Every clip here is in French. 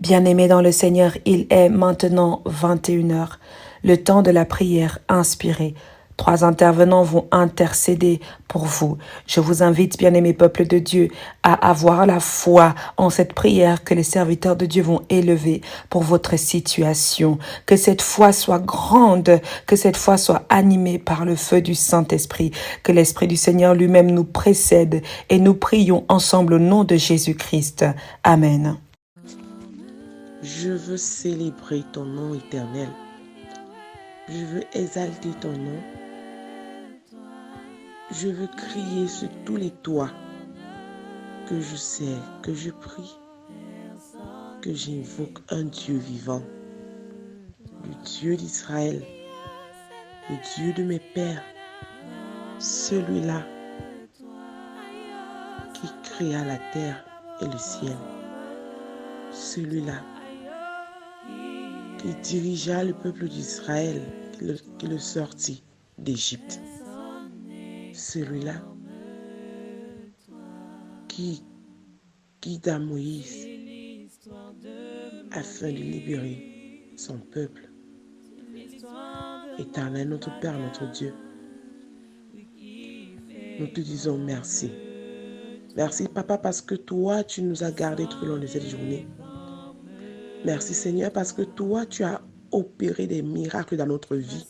Bien-aimés dans le Seigneur, il est maintenant 21 heures, le temps de la prière inspirée. 3 intervenants vont intercéder pour vous. Je vous invite, bien-aimés peuple de Dieu, à avoir la foi en cette prière que les serviteurs de Dieu vont élever pour votre situation. Que cette foi soit grande, que cette foi soit animée par le feu du Saint-Esprit, que l'Esprit du Seigneur lui-même nous précède et nous prions ensemble au nom de Jésus-Christ. Amen. Je veux célébrer ton nom éternel. Je veux exalter ton nom. Je veux crier sur tous les toits que je sais, que je prie, que j'invoque un Dieu vivant, le Dieu d'Israël, le Dieu de mes pères, celui-là qui créa la terre et le ciel, celui-là qui dirigea le peuple d'Israël, qui le sortit d'Égypte. Celui-là qui guida Moïse afin de libérer son peuple. Éternel, notre Père, notre Dieu, nous te disons merci. Merci, Papa, parce que toi, tu nous as gardés tout au long de cette journée. Merci, Seigneur, parce que toi, tu as opéré des miracles dans notre vie.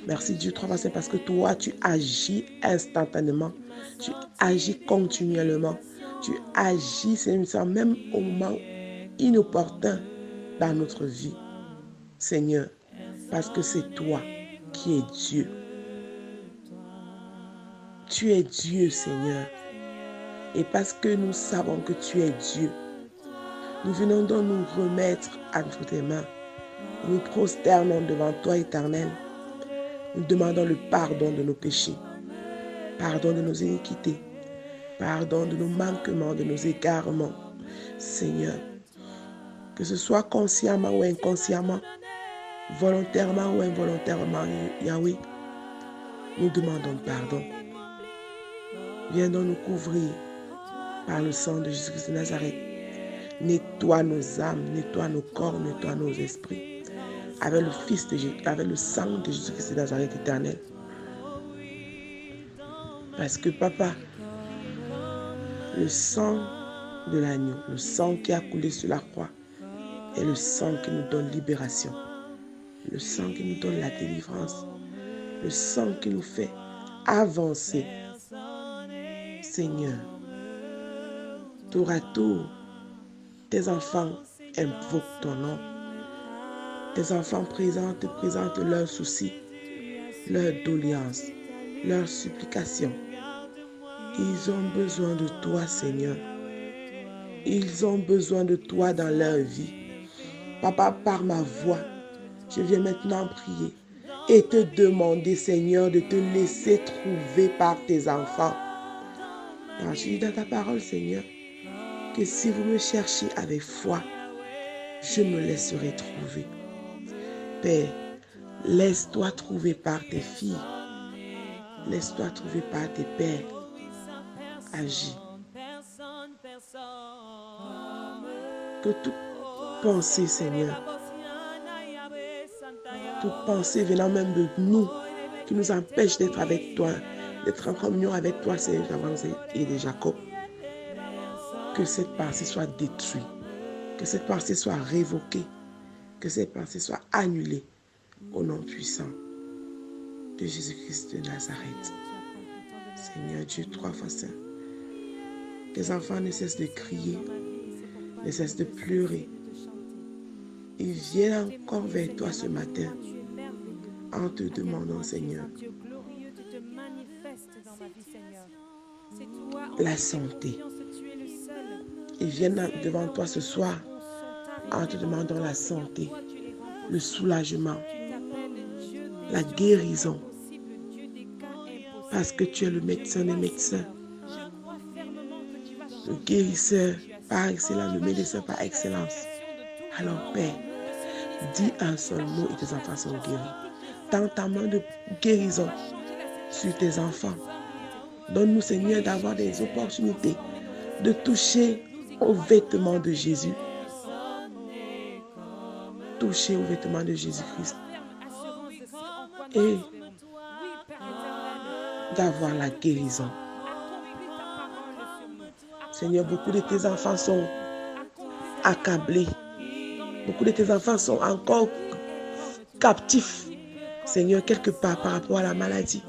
Merci, Dieu Trois Saint, parce que toi, tu agis instantanément. Tu agis continuellement. Tu agis, Seigneur, même au moment inopportun dans notre vie. Seigneur, parce que c'est toi qui es Dieu. Tu es Dieu, Seigneur. Et parce que nous savons que tu es Dieu, nous venons donc nous remettre entre tes mains. Nous prosternons devant toi, Éternel. Nous demandons le pardon de nos péchés, pardon de nos iniquités, pardon de nos manquements, de nos égarements. Seigneur, que ce soit consciemment ou inconsciemment, volontairement ou involontairement, Yahweh, nous demandons pardon. Viens donc nous couvrir par le sang de Jésus-Christ de Nazareth. Nettoie nos âmes, nettoie nos corps, nettoie nos esprits. Avec le Fils de Jésus, avec le sang de Jésus-Christ de Nazareth éternel. Parce que Papa, le sang de l'agneau, le sang qui a coulé sur la croix, est le sang qui nous donne libération, le sang qui nous donne la délivrance, le sang qui nous fait avancer. Seigneur, tour à tour, tes enfants invoquent ton nom. Tes enfants présentent leurs soucis, leurs doléances, leurs supplications. Ils ont besoin de toi, Seigneur. Ils ont besoin de toi dans leur vie. Papa, par ma voix, je viens maintenant prier et te demander, Seigneur, de te laisser trouver par tes enfants. Car je dis dans ta parole, Seigneur, que si vous me cherchez avec foi, je me laisserai trouver. Père, laisse-toi trouver par tes filles. Laisse-toi trouver par tes pères. Agis. Que toute pensée, Seigneur, toute pensée venant même de nous, qui nous empêche d'être avec toi, d'être en communion avec toi, Seigneur, et de Jacob, que cette pensée soit détruite, que cette pensée soit révoquée, que cette pensée soit annulée au nom puissant de Jésus-Christ de Nazareth. Seigneur Dieu, 3 fois saint, tes enfants ne cessent de crier, ne cessent de pleurer. Ils viennent encore vers toi ce matin en te demandant, Seigneur, la santé. Ils viennent devant toi ce soir en te demandant la santé, le soulagement, la guérison. Parce que tu es le médecin des médecins, le guérisseur par excellence, le médecin par excellence. Alors Père, dis un seul mot et tes enfants sont guéris. Tends ta main de guérison sur tes enfants. Donne-nous, Seigneur, d'avoir des opportunités de toucher aux vêtements de Jésus toucher au vêtement de Jésus-Christ et d'avoir la guérison. Seigneur, beaucoup de tes enfants sont accablés. Beaucoup de tes enfants sont encore captifs, Seigneur, quelque part par rapport à la maladie.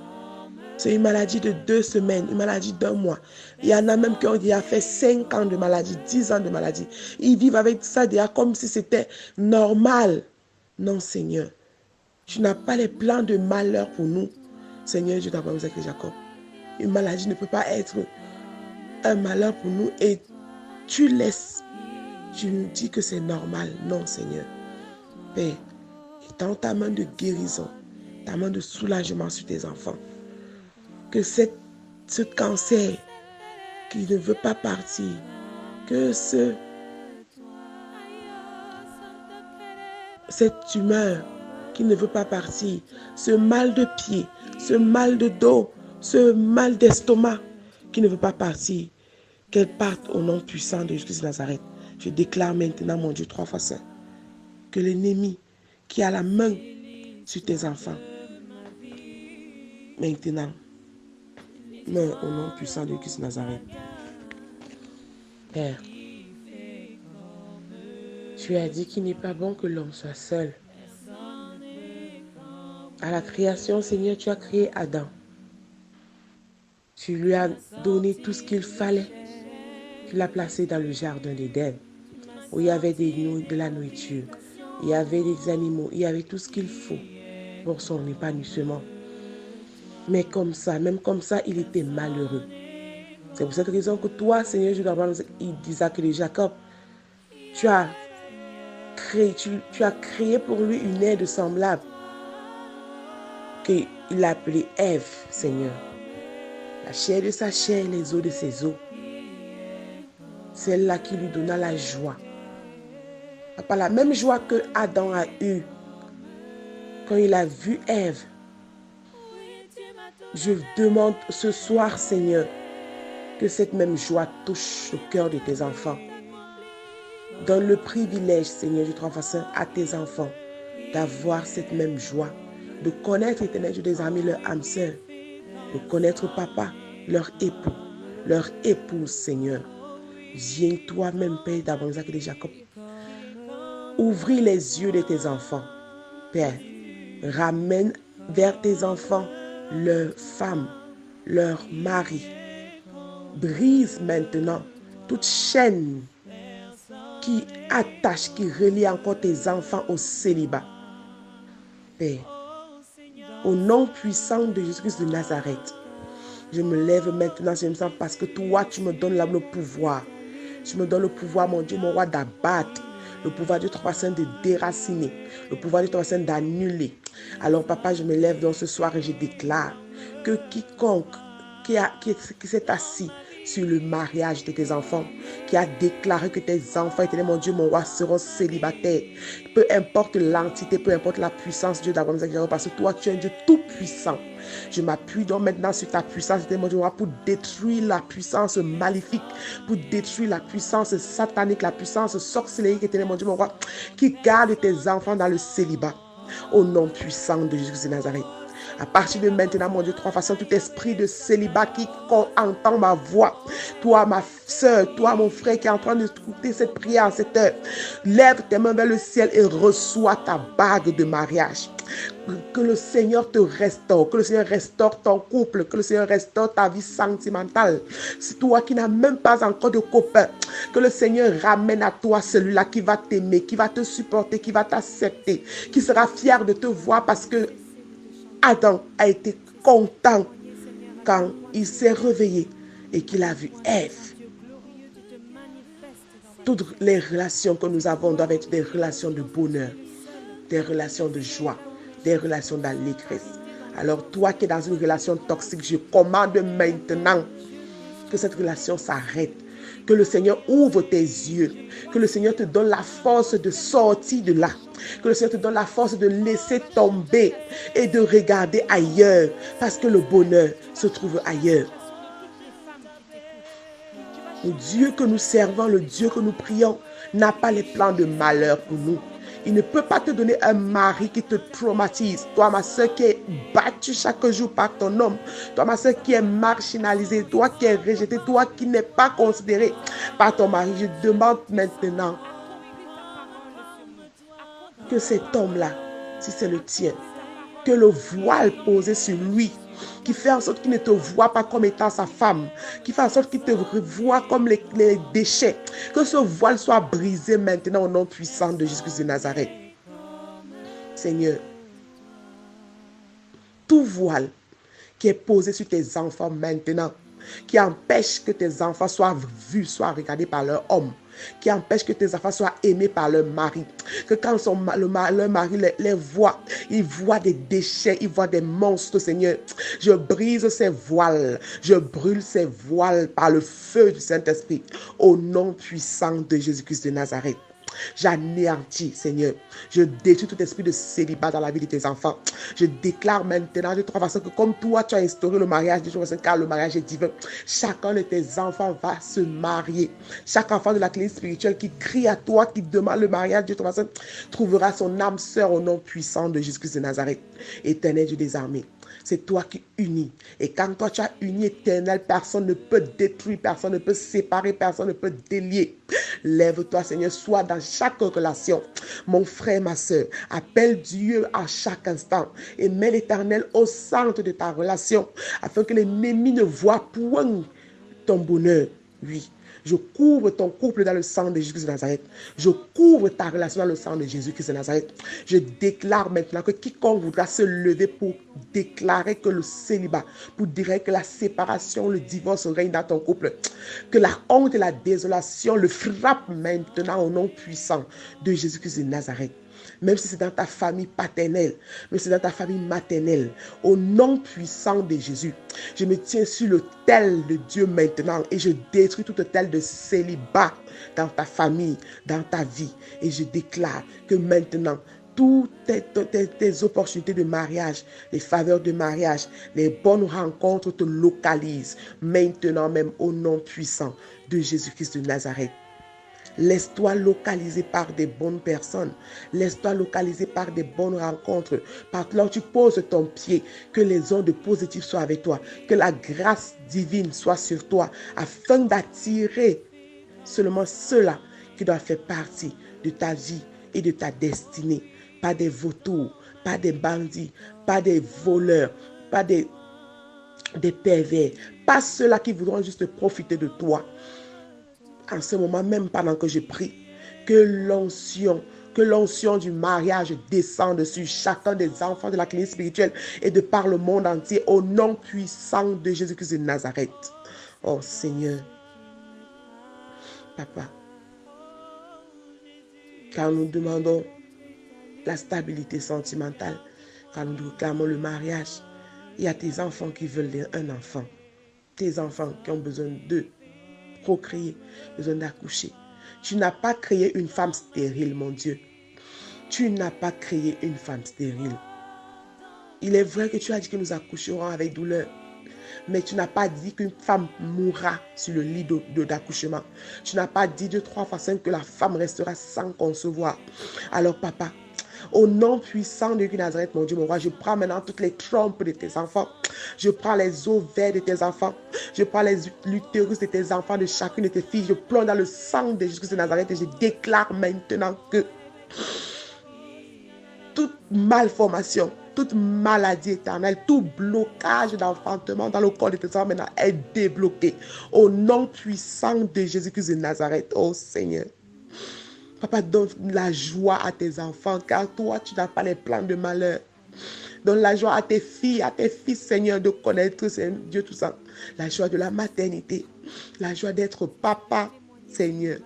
C'est une maladie de 2 semaines, une maladie d'1 mois. Il y en a même qui ont déjà fait 5 ans de maladie, 10 ans de maladie. Ils vivent avec ça déjà comme si c'était normal. Non, Seigneur. Tu n'as pas les plans de malheur pour nous. Seigneur, Dieu d'Abraham, Isaac et Jacob. Une maladie ne peut pas être un malheur pour nous et tu laisses. Tu nous dis que c'est normal. Non, Seigneur. Père, étends ta main de guérison, ta main de soulagement sur tes enfants. Que ce cancer qui ne veut pas partir, que cette tumeur qui ne veut pas partir, ce mal de pied, ce mal de dos, ce mal d'estomac qui ne veut pas partir, qu'elle parte au nom puissant de Jésus de Nazareth. Je déclare maintenant, mon Dieu, 3 fois saint, que l'ennemi qui a la main sur tes enfants, maintenant, meurt au nom puissant de Jésus de Nazareth. Père, tu as dit qu'il n'est pas bon que l'homme soit seul. À la création, Seigneur, tu as créé Adam. Tu lui as donné tout ce qu'il fallait. Tu l'as placé dans le jardin d'Éden, où il y avait de la nourriture, il y avait des animaux, il y avait tout ce qu'il faut pour son épanouissement. Mais comme ça, même comme ça, il était malheureux. C'est pour cette raison que toi, Seigneur Dieu d'Abraham, d'Isaac et de Jacob, tu as créé pour lui une aide semblable qu'il a appelée Ève, Seigneur. La chair de sa chair, les os de ses os. Celle-là qui lui donna la joie. Pas la même joie que Adam a eue quand il a vu Ève. Je demande ce soir, Seigneur, que cette même joie touche le cœur de tes enfants. Donne le privilège, Seigneur, du 3 fois saint, à tes enfants d'avoir cette même joie, de connaître l'éternel Dieu des armées, leur âme sœur, de connaître papa, leur époux, leur épouse, Seigneur. Viens toi-même, Père d'Abraham, Isaac et de Jacob. Ouvris les yeux de tes enfants, Père. Ramène vers tes enfants leurs femmes, leurs maris. Brise maintenant toute chaîne qui attache, qui relie encore tes enfants au célibat. Père, au nom puissant de Jésus-Christ de Nazareth, je me lève maintenant, Seigneur, parce que toi, tu me donnes le pouvoir. Tu me donnes le pouvoir, mon Dieu, mon roi, d'abattre. Le pouvoir du 3 saint de déraciner. Le pouvoir du 3 saint d'annuler. Alors, papa, je me lève donc ce soir et je déclare que quiconque qui s'est assis sur le mariage de tes enfants, qui a déclaré que tes enfants, éternel mon Dieu, mon roi, seront célibataires. Peu importe l'entité, peu importe la puissance, Dieu d'Abraham, parce que toi, tu es un Dieu tout puissant. Je m'appuie donc maintenant sur ta puissance, éternel mon Dieu, mon roi, pour détruire la puissance maléfique, pour détruire la puissance satanique, la puissance sorcellerie, éternel mon Dieu, mon roi, qui garde tes enfants dans le célibat. Au nom puissant de Jésus de Nazareth. À partir de maintenant, mon Dieu, 3 fois saint, tout esprit de célibat qui entend ma voix, toi, ma soeur, toi, mon frère qui est en train d'écouter cette prière en cette heure, lève tes mains vers le ciel et reçois ta bague de mariage. Que le Seigneur te restaure, que le Seigneur restaure ton couple, que le Seigneur restaure ta vie sentimentale. C'est toi qui n'as même pas encore de copain, que le Seigneur ramène à toi celui-là qui va t'aimer, qui va te supporter, qui va t'accepter, qui sera fier de te voir parce que Adam a été content quand il s'est réveillé et qu'il a vu Ève. Toutes les relations que nous avons doivent être des relations de bonheur, des relations de joie, des relations d'allégresse. Alors toi qui es dans une relation toxique, je commande maintenant que cette relation s'arrête. Que le Seigneur ouvre tes yeux. Que le Seigneur te donne la force de sortir de là. Que le Seigneur te donne la force de laisser tomber et de regarder ailleurs. Parce que le bonheur se trouve ailleurs. Le Dieu que nous servons, le Dieu que nous prions, n'a pas les plans de malheur pour nous. Il ne peut pas te donner un mari qui te traumatise. Toi, ma soeur, qui est battue chaque jour par ton homme. Toi, ma soeur, qui est marginalisée. Toi, qui est rejetée. Toi, qui n'est pas considérée par ton mari. Je demande maintenant que cet homme-là, si c'est le tien, que le voile posé sur lui, qui fait en sorte qu'il ne te voit pas comme étant sa femme, qui fait en sorte qu'il te voit comme les déchets, que ce voile soit brisé maintenant au nom puissant de Jésus-Christ de Nazareth. Seigneur, tout voile qui est posé sur tes enfants maintenant, qui empêche que tes enfants soient vus, soient regardés par leur homme, qui empêche que tes enfants soient aimés par leur mari, que quand leur mari les voit, ils voient des déchets, ils voient des monstres, Seigneur. Je brise ces voiles, je brûle ces voiles par le feu du Saint-Esprit, au nom puissant de Jésus-Christ de Nazareth. J'anéantis, Seigneur. Je détruis tout esprit de célibat dans la vie de tes enfants. Je déclare maintenant de trois façons que comme toi, tu as instauré le mariage de Jésus, car le mariage est divin. Chacun de tes enfants va se marier. Chaque enfant de la clinique spirituelle qui crie à toi, qui demande le mariage de Jésus, trouvera son âme sœur au nom puissant de Jésus-Christ de Nazareth. Éternel Dieu des armées. C'est toi qui unis. Et quand toi tu as uni, Éternel, personne ne peut détruire, personne ne peut séparer, personne ne peut délier. Lève-toi, Seigneur, sois dans chaque relation. Mon frère, ma soeur, appelle Dieu à chaque instant et mets l'Éternel au centre de ta relation afin que l'ennemi ne voit point ton bonheur. Oui. Je couvre ton couple dans le sang de Jésus-Christ de Nazareth. Je couvre ta relation dans le sang de Jésus-Christ de Nazareth. Je déclare maintenant que quiconque voudra se lever pour déclarer que le célibat, pour dire que la séparation, le divorce règne dans ton couple, que la honte et la désolation le frappent maintenant au nom puissant de Jésus-Christ de Nazareth. Même si c'est dans ta famille paternelle, même si c'est dans ta famille maternelle, au nom puissant de Jésus, je me tiens sur l'autel de Dieu maintenant et je détruis tout autel de célibat dans ta famille, dans ta vie. Et je déclare que maintenant, toutes tes opportunités de mariage, les faveurs de mariage, les bonnes rencontres te localisent maintenant même au nom puissant de Jésus-Christ de Nazareth. Laisse-toi localiser par des bonnes personnes. Laisse-toi localiser par des bonnes rencontres. Par là où tu poses ton pied, que les ondes positives soient avec toi. Que la grâce divine soit sur toi afin d'attirer seulement ceux-là qui doivent faire partie de ta vie et de ta destinée. Pas des vautours, pas des bandits, pas des voleurs, pas des pervers. Pas ceux-là qui voudront juste profiter de toi. En ce moment, même pendant que je prie, que l'onction du mariage descende sur chacun des enfants de la clinique spirituelle et de par le monde entier au nom puissant de Jésus-Christ de Nazareth. Oh Seigneur, Papa, quand nous demandons la stabilité sentimentale, quand nous réclamons le mariage, il y a tes enfants qui veulent un enfant, tes enfants qui ont besoin d'eux. Procréer, besoin d'accoucher. Tu n'as pas créé une femme stérile, mon Dieu. Tu n'as pas créé une femme stérile. Il est vrai que tu as dit que nous accoucherons avec douleur. Mais tu n'as pas dit qu'une femme mourra sur le lit d'accouchement. Tu n'as pas dit 2, 3 fois 5 que la femme restera sans concevoir. Alors papa, au nom puissant de Nazareth, mon Dieu, mon roi, je prends maintenant toutes les trompes de tes enfants. Je prends les ovaires de tes enfants. Je prends l'utérus de tes enfants, de chacune de tes filles. Je plonge dans le sang de Jésus-Christ de Nazareth et je déclare maintenant que toute malformation, toute maladie éternelle, tout blocage d'enfantement dans le corps de tes enfants maintenant est débloqué. Au nom puissant de Jésus-Christ de Nazareth, oh Seigneur. Papa, donne la joie à tes enfants, car toi, tu n'as pas les plans de malheur. Donne la joie à tes filles, à tes fils, Seigneur, de connaître, Seigneur, Dieu tout ça. La joie de la maternité, la joie d'être papa, Seigneur.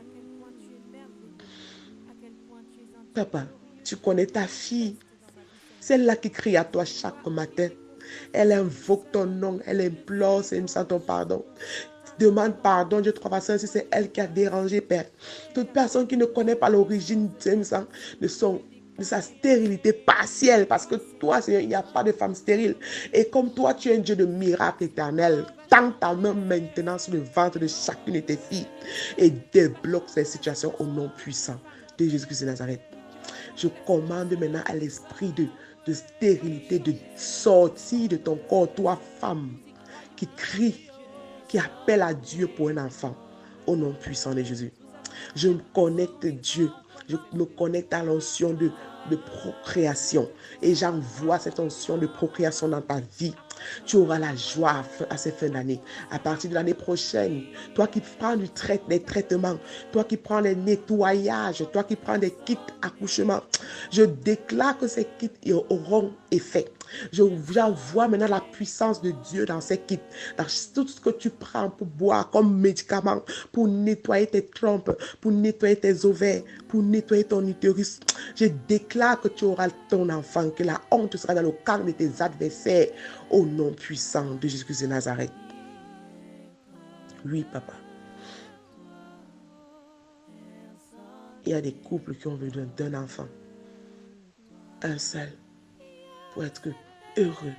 Papa, tu connais ta fille, celle-là qui crie à toi chaque matin. Elle invoque ton nom, elle implore, Seigneur, ton pardon. Demande pardon, Dieu 3 si c'est elle qui a dérangé, Père. Toute personne qui ne connaît pas l'origine de sa stérilité partielle, parce que toi, Seigneur, il n'y a pas de femme stérile. Et comme toi, tu es un Dieu de miracle éternel, tends ta main maintenant sur le ventre de chacune de tes filles et débloque ces situations au nom puissant de Jésus-Christ de Nazareth. Je commande maintenant à l'esprit de stérilité, de sortir de ton corps, toi femme, qui crie, qui appelle à Dieu pour un enfant, au nom puissant de Jésus. Je me connecte, Dieu, je me connecte à l'onction de procréation et j'envoie cette onction de procréation dans ta vie. Tu auras la joie à ces fins d'année. À partir de l'année prochaine, toi qui prends des traitements, toi qui prends les nettoyages, toi qui prends des kits accouchement, je déclare que ces kits auront effet. J'envoie maintenant la puissance de Dieu dans ces kits, dans tout ce que tu prends pour boire comme médicament, pour nettoyer tes trompes, pour nettoyer tes ovaires, pour nettoyer ton utérus. Je déclare que tu auras ton enfant, que la honte sera dans le cœur de tes adversaires, au nom puissant de Jésus-Christ de Nazareth. Oui, papa. Il y a des couples qui ont besoin d'un enfant, un seul, pour être heureux.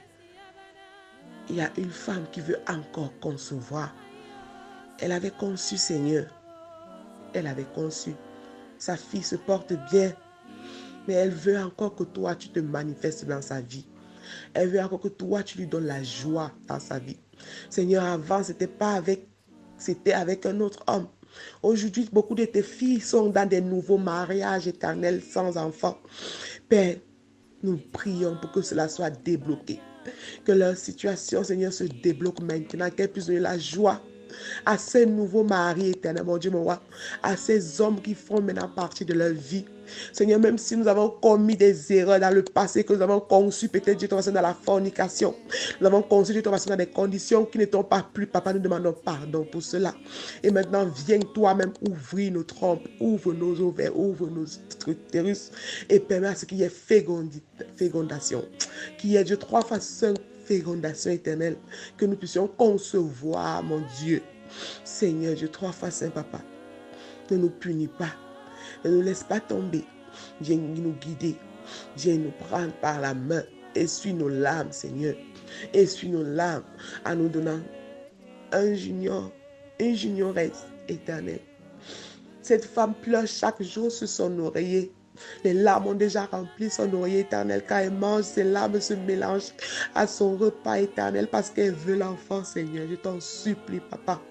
Il y a une femme qui veut encore concevoir. Elle avait conçu, Seigneur. Elle avait conçu. Sa fille se porte bien. Mais elle veut encore que toi, tu te manifestes dans sa vie. Elle veut encore que toi, tu lui donnes la joie dans sa vie. Seigneur, avant, c'était avec un autre homme. Aujourd'hui, beaucoup de tes filles sont dans des nouveaux mariages éternels sans enfants. Père, nous prions pour que cela soit débloqué. Que leur situation, Seigneur, se débloque maintenant. Qu'elle puisse donner la joie à ces nouveaux maris éternels, mon Dieu, mon roi. À ces hommes qui font maintenant partie de leur vie. Seigneur, même si nous avons commis des erreurs dans le passé, que nous avons conçu peut-être Dieu ton dans la fornication, nous avons conçu Dieu ton dans des conditions qui ne t'ont pas plu, papa, nous demandons pardon pour cela. Et maintenant, viens toi-même ouvrir nos trompes, ouvre nos ovaires, ouvre nos utérus et permets à ce qu'il y ait fécondation, qu'il y ait Dieu 3 fois 5 fécondation éternelle, que nous puissions concevoir, mon Dieu. Seigneur Dieu 3 fois 5, papa, ne nous punis pas. Ne nous laisse pas tomber. Viens nous guider. Viens nous prendre par la main. Essuie nos larmes, Seigneur. Essuie nos larmes en nous donnant un junior, une junioresse éternelle. Cette femme pleure chaque jour sur son oreiller. Les larmes ont déjà rempli son oreiller éternel. Quand elle mange, ces larmes se mélangent à son repas éternel parce qu'elle veut l'enfant, Seigneur. Je t'en supplie, papa.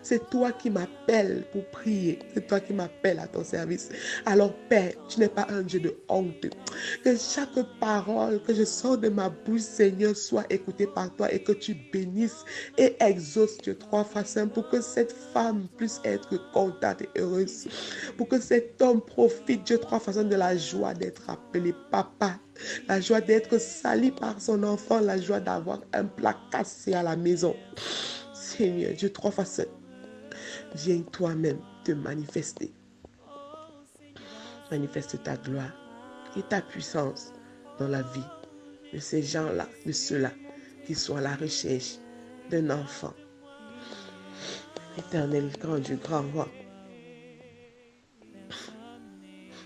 C'est toi qui m'appelles pour prier. C'est toi qui m'appelles à ton service. Alors, Père, tu n'es pas un Dieu de honte. Que chaque parole que je sors de ma bouche, Seigneur, soit écoutée par toi et que tu bénisses et exauces Dieu 3 fois 5 pour que cette femme puisse être contente et heureuse. Pour que cet homme profite Dieu 3 fois 5 de la joie d'être appelé papa. La joie d'être sali par son enfant. La joie d'avoir un plat cassé à la maison. Seigneur, Dieu 3 fois 5. Viens toi-même te manifester. Manifeste ta gloire et ta puissance dans la vie de ces gens-là, de ceux-là qui sont à la recherche d'un enfant. Éternel, grand Dieu, grand roi,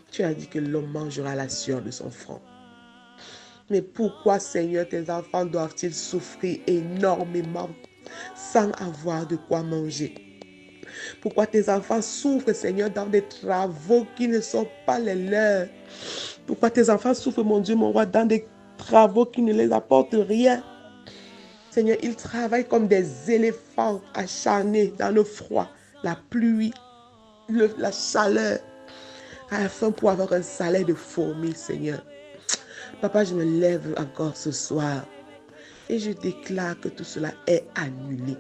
tu as dit que l'homme mangera la sueur de son front. Mais pourquoi, Seigneur, tes enfants doivent-ils souffrir énormément sans avoir de quoi manger? Pourquoi tes enfants souffrent, Seigneur, dans des travaux qui ne sont pas les leurs? Pourquoi tes enfants souffrent, mon Dieu, mon roi, dans des travaux qui ne les apportent rien? Seigneur, ils travaillent comme des éléphants acharnés dans le froid, la pluie, la chaleur, afin pour avoir un salaire de fourmi, Seigneur. Papa, je me lève encore ce soir et je déclare que tout cela est annulé.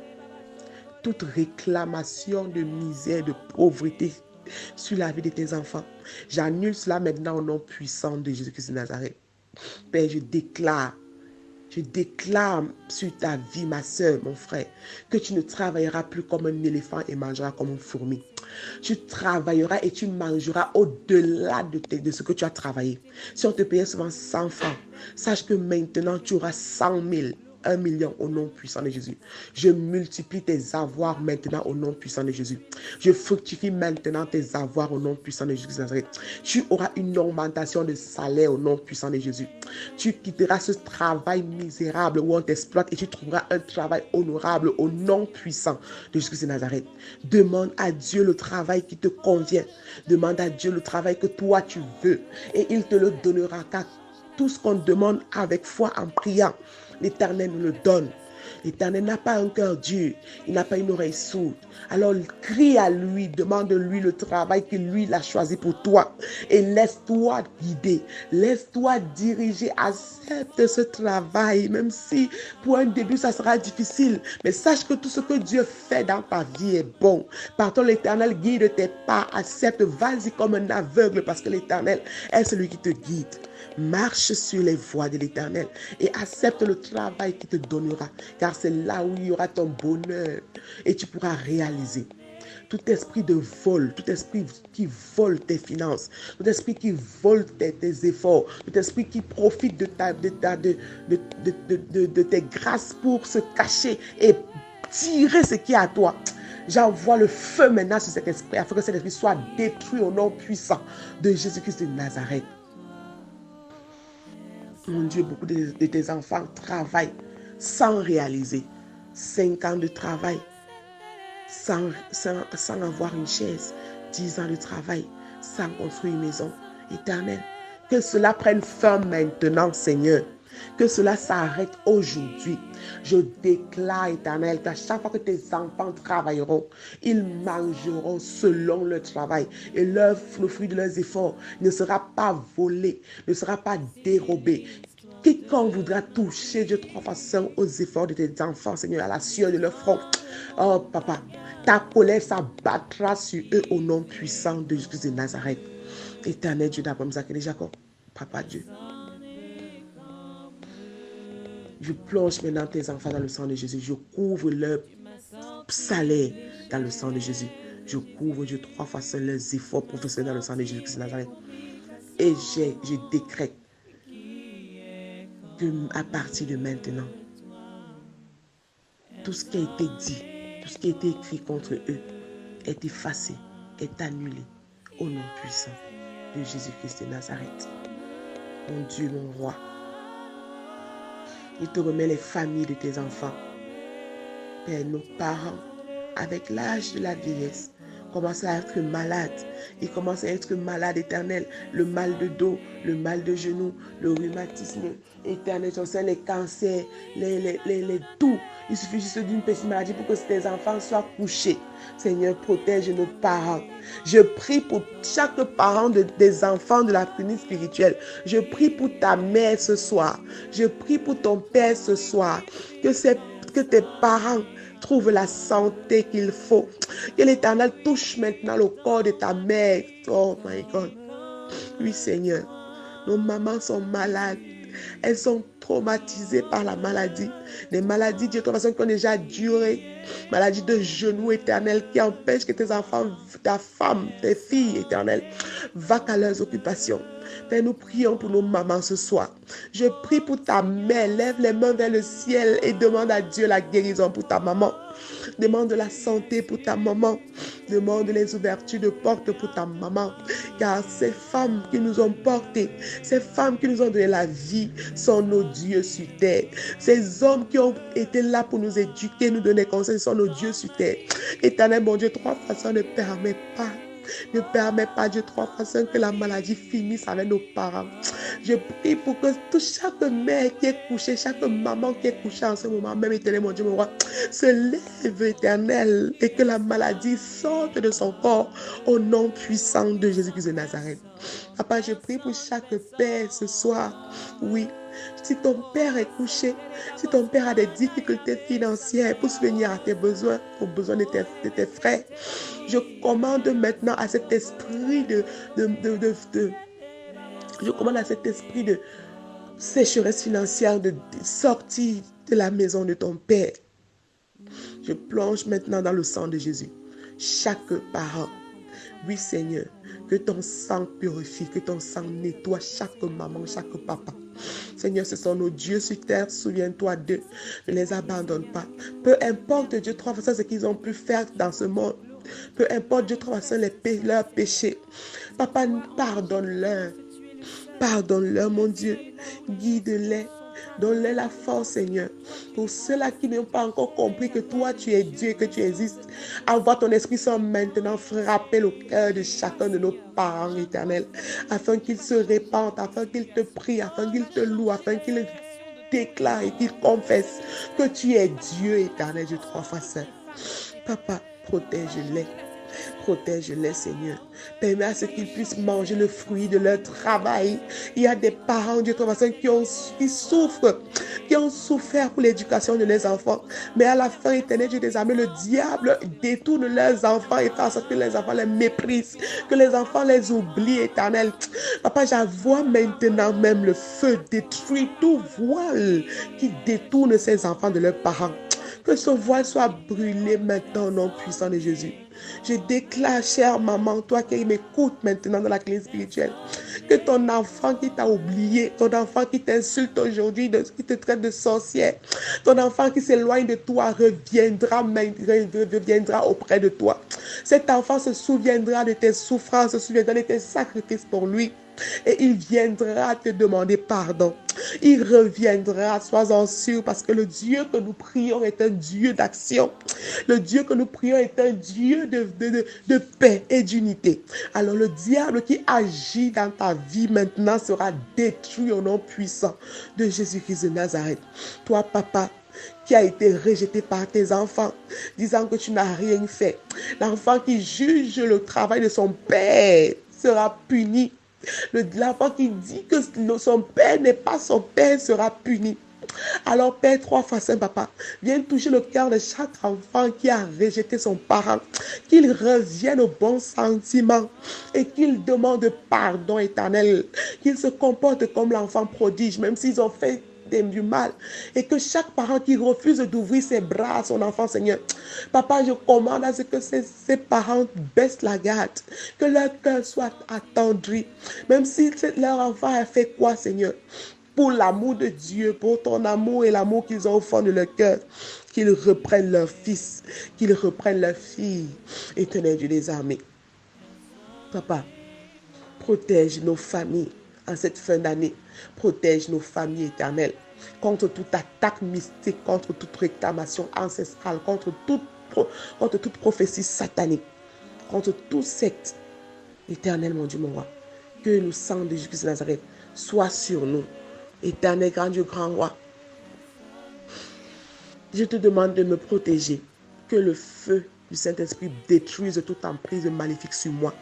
Toute réclamation de misère, de pauvreté sur la vie de tes enfants. J'annule cela maintenant au nom puissant de Jésus-Christ de Nazareth. Père, je déclare sur ta vie, ma soeur, mon frère, que tu ne travailleras plus comme un éléphant et mangeras comme une fourmi. Tu travailleras et tu mangeras au-delà de ce que tu as travaillé. Si on te payait souvent 100 francs, sache que maintenant tu auras 100 000. 1 million au nom puissant de Jésus. Je multiplie tes avoirs maintenant au nom puissant de Jésus. Je fructifie maintenant tes avoirs au nom puissant de Jésus de Nazareth. Tu auras une augmentation de salaire au nom puissant de Jésus. Tu quitteras ce travail misérable où on t'exploite et tu trouveras un travail honorable au nom puissant de Jésus de Nazareth. Demande à Dieu le travail qui te convient. Demande à Dieu le travail que toi tu veux et il te le donnera, car tout ce qu'on demande avec foi en priant, l'Éternel nous le donne. L'Éternel n'a pas un cœur dur, il n'a pas une oreille sourde. Alors crie à lui, demande-lui le travail que lui il a choisi pour toi. Et laisse-toi guider, laisse-toi diriger, accepte ce travail, même si pour un début ça sera difficile. Mais sache que tout ce que Dieu fait dans ta vie est bon. Pardon, l'Éternel guide tes pas, accepte, vas-y comme un aveugle parce que l'Éternel est celui qui te guide. Marche sur les voies de l'Éternel et accepte le travail qu'il te donnera, car c'est là où il y aura ton bonheur et tu pourras réaliser. Tout esprit de vol, tout esprit qui vole tes finances, tout esprit qui vole tes efforts, tout esprit qui profite de tes grâces pour se cacher et tirer ce qui est à toi. J'envoie le feu maintenant sur cet esprit afin que cet esprit soit détruit au nom puissant de Jésus-Christ de Nazareth. Mon Dieu, beaucoup de tes enfants travaillent sans réaliser. 5 ans de travail sans avoir une chaise. 10 ans de travail sans construire une maison. Éternel, que cela prenne fin maintenant, Seigneur. Que cela s'arrête aujourd'hui. Je déclare, Éternel, qu'à chaque fois que tes enfants travailleront, ils mangeront selon leur travail. Et le fruit de leurs efforts ne sera pas volé, ne sera pas dérobé. Quiconque voudra toucher Dieu 3 fois saint aux efforts de tes enfants, Seigneur, à la sueur de leur front. Oh, Papa, ta colère s'abattra sur eux au nom puissant de Jésus de Nazareth. Éternel Dieu d'Abraham, Isaac et de Jacob, Papa Dieu. Je plonge maintenant tes enfants dans le sang de Jésus. Je couvre leur salaire dans le sang de Jésus. Je couvre, Dieu, 3 fois saint leurs efforts professionnels dans le sang de Jésus de Nazareth. Et je décrète que à partir de maintenant, tout ce qui a été dit, tout ce qui a été écrit contre eux est effacé, est annulé au nom puissant de Jésus-Christ de Nazareth. Mon Dieu, mon roi, il te remet les familles de tes enfants. Père, nos parents, avec l'âge de la vieillesse, commencent à être malades. Ils commencent à être malades, Éternel. Le mal de dos, le mal de genoux, le rhumatisme, Éternel, les cancers, tout. Il suffit juste d'une petite maladie pour que tes enfants soient couchés. Seigneur, protège nos parents. Je prie pour chaque parent des enfants de la famille spirituelle. Je prie pour ta mère ce soir. Je prie pour ton père ce soir. Que tes parents trouvent la santé qu'il faut. Que l'Éternel touche maintenant le corps de ta mère. Oh my God. Oui, Seigneur. Nos mamans sont malades. Elles sont traumatisées par la maladie. Des maladies, Dieu, de toute façon, qui ont déjà duré. Maladie de genoux, Éternel, qui empêche que tes enfants, ta femme, tes filles, Éternel, vaquent à leurs occupations. Père, nous prions pour nos mamans ce soir. Je prie pour ta mère. Lève les mains vers le ciel et demande à Dieu la guérison pour ta maman. Demande la santé pour ta maman. Demande les ouvertures de portes pour ta maman. Car ces femmes qui nous ont portées, ces femmes qui nous ont donné la vie, sont nos dieux sur terre. Ces hommes qui ont été là pour nous éduquer, nous donner conseil, sont nos dieux sur terre. Éternel, mon Dieu, 3 fois ça ne permet pas. Ne permets pas, Dieu, 3 fois saint, que la maladie finisse avec nos parents. Je prie pour que chaque mère qui est couchée, chaque maman qui est couchée en ce moment, même Éternel, mon Dieu, mon roi, se lève, Éternel, et que la maladie sorte de son corps au nom puissant de Jésus-Christ de Nazareth. Papa, je prie pour chaque père ce soir. Oui, si ton père est couché, si ton père a des difficultés financières pour subvenir à tes besoins, aux besoins de tes frères, je commande maintenant à cet esprit je commande à cet esprit de sécheresse financière de sortir de la maison de ton père. Je plonge maintenant dans le sang de Jésus. Chaque parent, oui Seigneur, Que ton sang purifie, que ton sang nettoie chaque maman, chaque papa. Seigneur, ce sont nos dieux sur terre. Souviens-toi d'eux. Ne les abandonne pas. Peu importe, Dieu, trois fois ce qu'ils ont pu faire dans ce monde. Peu importe, Dieu, trois fois leurs péchés. Papa, pardonne-leur. Pardonne-leur, mon Dieu. Guide-les. Donne-leur la force, Seigneur. Pour ceux-là qui n'ont pas encore compris que toi, tu es Dieu et que tu existes, envoie ton Esprit Saint maintenant frapper le cœur de chacun de nos parents éternels, afin qu'ils se répandent, afin qu'ils te prient, afin qu'ils te louent, afin qu'ils déclarent et qu'ils confessent que tu es Dieu éternel, Dieu trois fois saint. Papa, protège-les. Protège-les, Seigneur. Permets à ce qu'ils puissent manger le fruit de leur travail. Il y a des parents, Dieu qui souffrent, qui ont souffert pour l'éducation de leurs enfants. Mais à la fin, éternel Dieu des armées, le diable détourne leurs enfants et fait en sorte que les enfants les méprisent, que les enfants les oublient, éternel. Papa, j'envoie maintenant même le feu détruit tout voile qui détourne ces enfants de leurs parents. Que ce voile soit brûlé maintenant au nom puissant de Jésus. Je déclare, chère maman, toi qui m'écoutes maintenant dans la clinique spirituelle, que ton enfant qui t'a oublié, ton enfant qui t'insulte aujourd'hui, qui te traite de sorcière, ton enfant qui s'éloigne de toi reviendra auprès de toi. Cet enfant se souviendra de tes souffrances, se souviendra de tes sacrifices pour lui. Et il viendra te demander pardon. Il reviendra, sois-en sûr, parce que le Dieu que nous prions est un Dieu d'action. Le Dieu que nous prions est un Dieu de paix et d'unité. Alors le diable qui agit dans ta vie maintenant sera détruit au nom puissant de Jésus-Christ de Nazareth. Toi, papa, qui a été rejeté par tes enfants, disant que tu n'as rien fait. L'enfant qui juge le travail de son père sera puni. L'enfant qui dit que son père n'est pas son père sera puni. Alors, Père, trois fois saint, papa, viens toucher le cœur de chaque enfant qui a rejeté son parent, qu'il revienne au bon sentiment et qu'il demande pardon éternel, qu'il se comporte comme l'enfant prodige, même s'ils ont fait du mal, et que chaque parent qui refuse d'ouvrir ses bras à son enfant, Seigneur, papa, je commande à ce que ces parents baissent la garde, que leur cœur soit attendri, même si leur enfant a fait quoi, Seigneur, pour l'amour de Dieu, pour ton amour et l'amour qu'ils ont au fond de leur cœur, qu'ils reprennent leur fils, qu'ils reprennent leur fille, éternel Dieu des armées. Papa, protège nos familles en cette fin d'année. Protège nos familles éternelles contre toute attaque mystique, contre toute réclamation ancestrale, contre toute prophétie satanique, contre tout secte. Éternel, mon Dieu, mon roi, que le sang de Jésus de Nazareth soit sur nous. Éternel, grand Dieu, grand roi, je te demande de me protéger, que le feu du Saint-Esprit détruise toute emprise maléfique sur moi.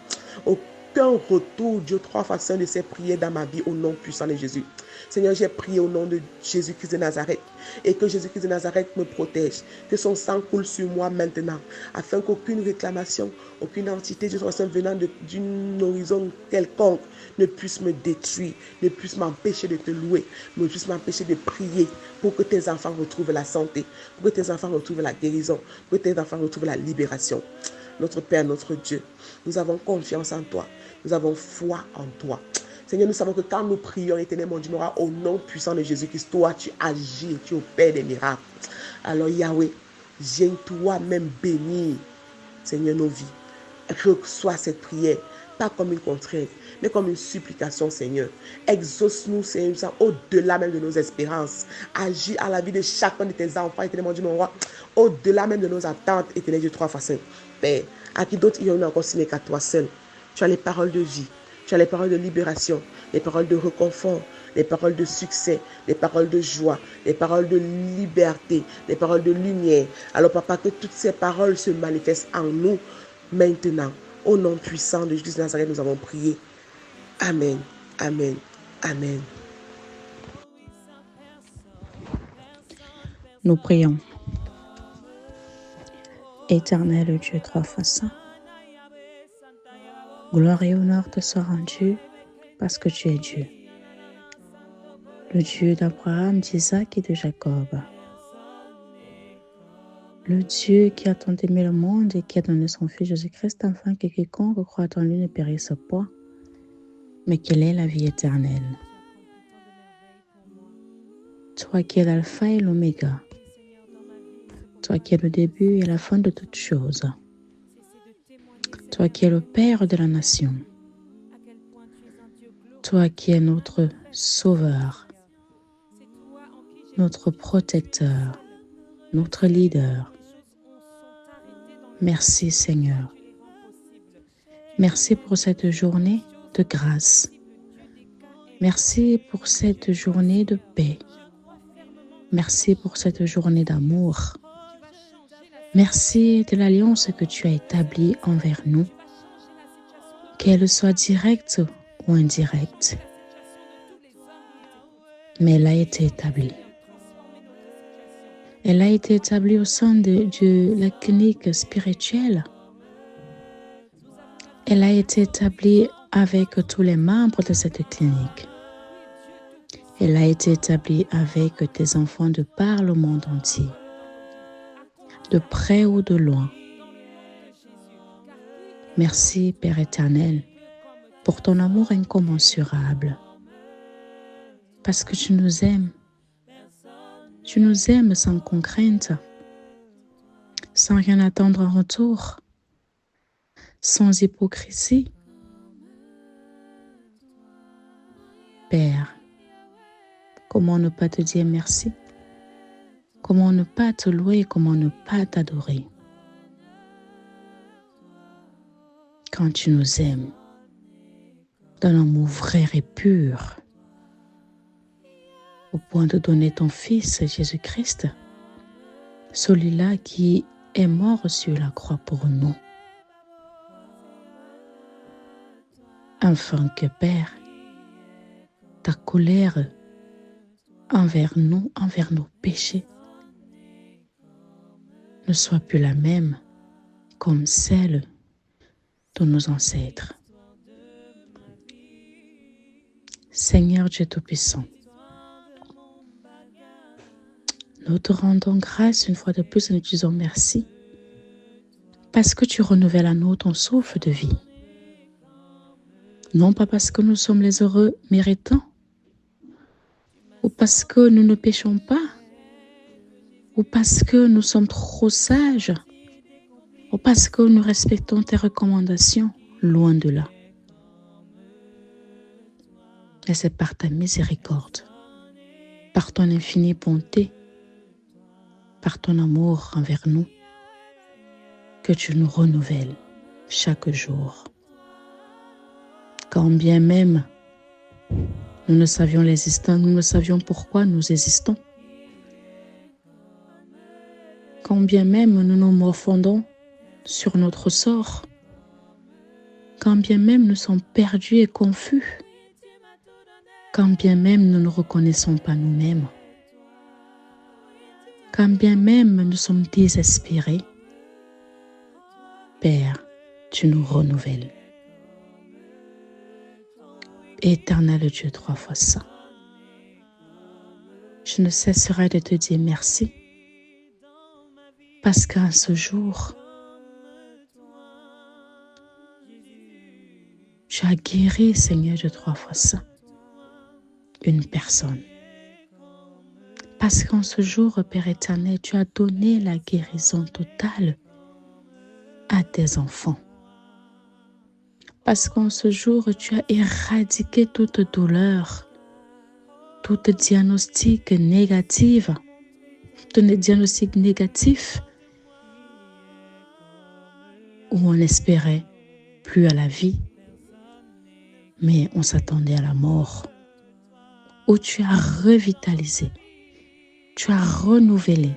Aucun retour, Dieu, trois fois saint de ces prières dans ma vie au nom puissant de Jésus. Seigneur, j'ai prié au nom de Jésus-Christ de Nazareth et que Jésus-Christ de Nazareth me protège, que son sang coule sur moi maintenant, afin qu'aucune réclamation, aucune entité, Dieu soit saint venant d'une horizon quelconque ne puisse me détruire, ne puisse m'empêcher de te louer, ne puisse m'empêcher de prier pour que tes enfants retrouvent la santé, pour que tes enfants retrouvent la guérison, pour que tes enfants retrouvent la libération. Notre Père, notre Dieu, nous avons confiance en toi, nous avons foi en toi. Seigneur, nous savons que quand nous prions, éternel mon Dieu, au nom puissant de Jésus-Christ, toi, tu agis, tu opères des miracles. Alors, Yahweh, viens toi-même bénir, Seigneur, nos vies. Reçois cette prière, pas comme une contrainte, mais comme une supplication, Seigneur. Exauce-nous, Seigneur, au-delà même de nos espérances. Agis à la vie de chacun de tes enfants, éternel mon Dieu, mon roi, au-delà même de nos attentes, éternel Dieu, trois fois saint. Père, à qui d'autres il y en a encore ce n'est qu'à toi seul. Tu as les paroles de vie. Tu as les paroles de libération, les paroles de réconfort, les paroles de succès, les paroles de joie, les paroles de liberté, les paroles de lumière. Alors, papa, que toutes ces paroles se manifestent en nous maintenant. Au nom puissant de Jésus de Nazareth, nous avons prié. Amen, amen, amen. Nous prions. Éternel Dieu trois fois saint, gloire et honneur te soient rendus parce que tu es Dieu, le Dieu d'Abraham, d'Isaac et de Jacob. Le Dieu qui a tant aimé le monde et qui a donné son Fils Jésus-Christ afin que quiconque croit en lui ne périsse point, mais qu'il ait la vie éternelle. Toi qui es l'alpha et l'oméga, toi qui es le début et la fin de toutes choses, toi qui es le Père de la nation, toi qui es notre Sauveur, notre protecteur, notre leader. Merci Seigneur. Merci pour cette journée de grâce. Merci pour cette journée de paix. Merci pour cette journée d'amour. Merci de l'alliance que tu as établie envers nous, qu'elle soit directe ou indirecte. Mais elle a été établie. Elle a été établie au sein de la clinique spirituelle. Elle a été établie avec tous les membres de cette clinique. Elle a été établie avec tes enfants de par le monde entier, de près ou de loin. Merci Père éternel pour ton amour incommensurable, parce que tu nous aimes. Tu nous aimes sans contrainte, sans rien attendre en retour, sans hypocrisie. Père, comment ne pas te dire merci? Comment ne pas te louer? Comment ne pas t'adorer? Quand tu nous aimes d'un amour vrai et pur, au point de donner ton Fils Jésus-Christ, celui-là qui est mort sur la croix pour nous, afin que Père, ta colère envers nous, envers nos péchés, ne soit plus la même comme celle de nos ancêtres. Seigneur Dieu Tout-Puissant, nous te rendons grâce une fois de plus et nous te disons merci parce que tu renouvelles à nous ton souffle de vie. Non pas parce que nous sommes les heureux méritants ou parce que nous ne péchons pas ou parce que nous sommes trop sages ou parce que nous respectons tes recommandations, loin de là. Mais c'est par ta miséricorde, par ton infinie bonté, par ton amour envers nous, que tu nous renouvelles chaque jour. Quand bien même nous ne savions l'existence, nous ne savions pourquoi nous existons. Quand bien même nous nous morfondons sur notre sort, quand bien même nous sommes perdus et confus, quand bien même nous ne reconnaissons pas nous-mêmes, quand bien même nous sommes désespérés, Père, tu nous renouvelles. Éternel Dieu 3 fois saint, je ne cesserai de te dire merci, parce qu'en ce jour, tu as guéri, Seigneur Dieu 3 fois saint, une personne. Parce qu'en ce jour, Père éternel, tu as donné la guérison totale à tes enfants. Parce qu'en ce jour, tu as éradiqué toute douleur, tout diagnostic négatif, où on espérait plus à la vie, mais on s'attendait à la mort, où tu as revitalisé, tu as renouvelé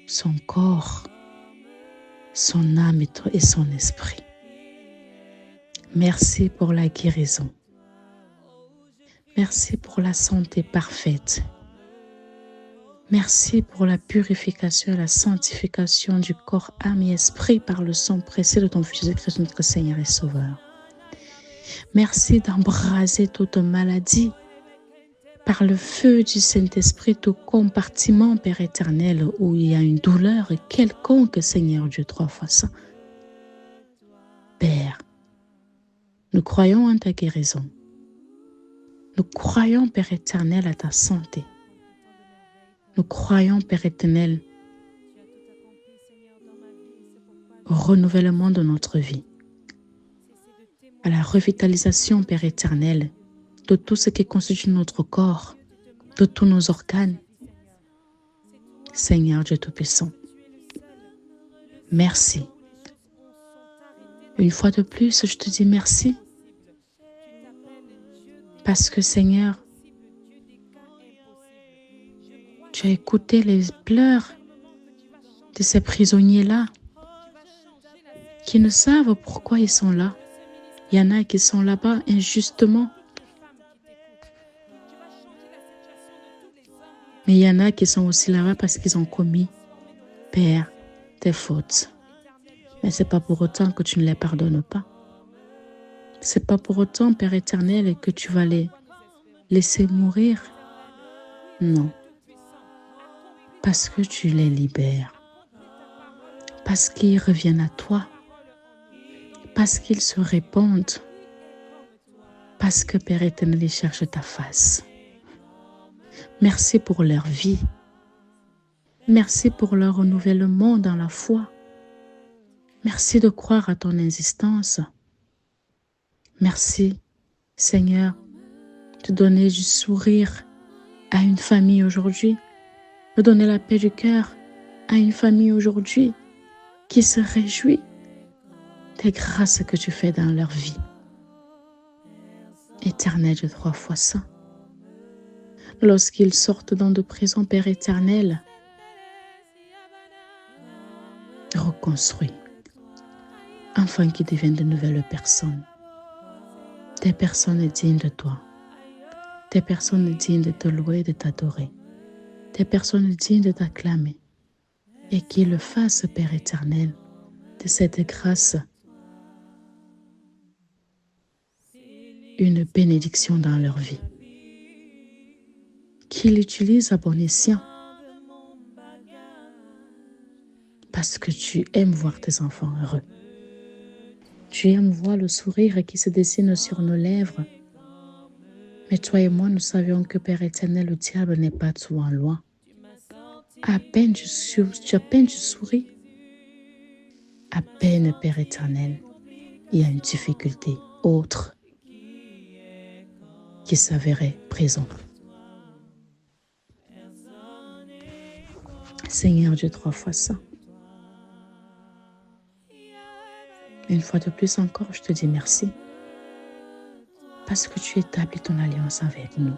son corps, son âme et son esprit. Merci pour la guérison. Merci pour la santé parfaite. Merci pour la purification et la sanctification du corps, âme et esprit par le sang précieux de ton Fils Jésus-Christ, notre Seigneur et Sauveur. Merci d'embraser toute maladie par le feu du Saint-Esprit, tout compartiment, Père éternel, où il y a une douleur quelconque, Seigneur Dieu, 3 fois saint. Père, nous croyons en ta guérison. Nous croyons, Père éternel, à ta santé. Nous croyons, Père éternel, au renouvellement de notre vie, à la revitalisation, Père éternel, de tout ce qui constitue notre corps, de tous nos organes. Seigneur Dieu Tout-Puissant, merci. Une fois de plus, je te dis merci. Parce que, Seigneur, tu as écouté les pleurs de ces prisonniers-là qui ne savent pourquoi ils sont là. Il y en a qui sont là-bas injustement. Mais il y en a qui sont aussi là-bas parce qu'ils ont commis, Père, des fautes. Mais ce n'est pas pour autant que tu ne les pardonnes pas. Ce n'est pas pour autant, Père éternel, que tu vas les laisser mourir. Non. Parce que tu les libères. Parce qu'ils reviennent à toi. Parce qu'ils se répandent. Parce que, Père éternel, ils cherchent ta face. Merci pour leur vie. Merci pour leur renouvellement dans la foi. Merci de croire à ton existence. Merci, Seigneur, de donner du sourire à une famille aujourd'hui, de donner la paix du cœur à une famille aujourd'hui qui se réjouit des grâces que tu fais dans leur vie. Éternel Dieu 3 fois saint, lorsqu'ils sortent dans de prison, Père éternel, reconstruis, afin qu'ils deviennent de nouvelles personnes, des personnes dignes de toi, des personnes dignes de te louer, de t'adorer, des personnes dignes de t'acclamer, et qu'ils le fassent, Père éternel, de cette grâce, une bénédiction dans leur vie. Qu'ils l'utilisent à bon escient, parce que tu aimes voir tes enfants heureux. Tu aimes voir le sourire qui se dessine sur nos lèvres. Mais toi et moi, nous savions que, Père éternel, le diable n'est pas souvent loin. À peine tu souris, à peine, Père éternel, il y a une difficulté autre qui s'avérait présente. Seigneur Dieu 3 fois saint, une fois de plus encore, je te dis merci. Parce que tu établis ton alliance avec nous.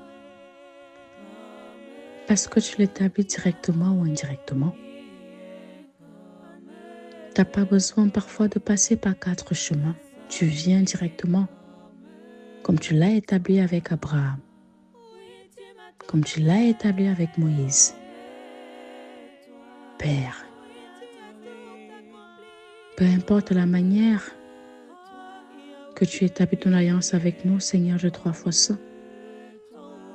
Parce que tu l'établis directement ou indirectement. Tu n'as pas besoin parfois de passer par 4 chemins. Tu viens directement, comme tu l'as établi avec Abraham, comme tu l'as établi avec Moïse. Père, peu importe la manière que tu établis ton alliance avec nous, Seigneur Dieu 3 fois saint,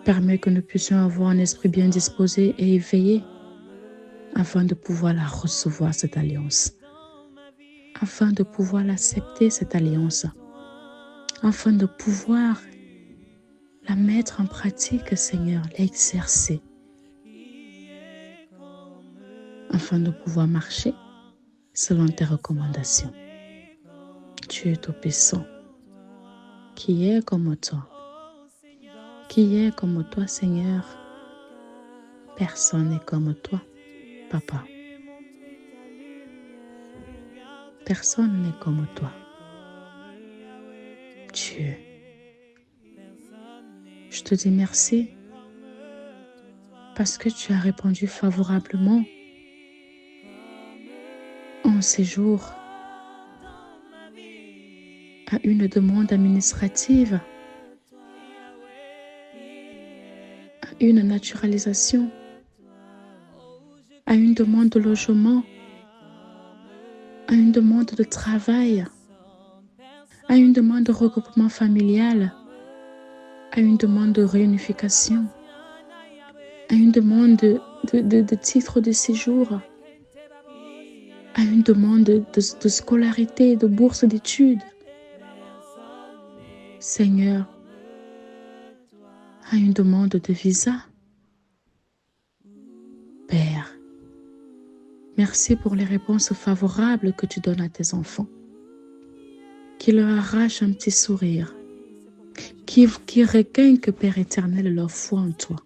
permets que nous puissions avoir un esprit bien disposé et éveillé afin de pouvoir la recevoir, cette alliance, afin de pouvoir l'accepter, cette alliance, afin de pouvoir la mettre en pratique, Seigneur, l'exercer, afin de pouvoir marcher selon tes recommandations. Tu es tout-puissant. Qui est comme toi? Qui est comme toi, Seigneur? Personne n'est comme toi, Papa. Personne n'est comme toi, Dieu. Je te dis merci parce que tu as répondu favorablement en ces jours à une demande administrative, à une naturalisation, à une demande de logement, à une demande de travail, à une demande de regroupement familial, à une demande de réunification, à une demande de titre de séjour, à une demande de scolarité, de bourse d'études. Seigneur, à une demande de visa. Père, merci pour les réponses favorables que tu donnes à tes enfants, qui leur arrachent un petit sourire, qui requinquent, Père éternel, leur foi en toi.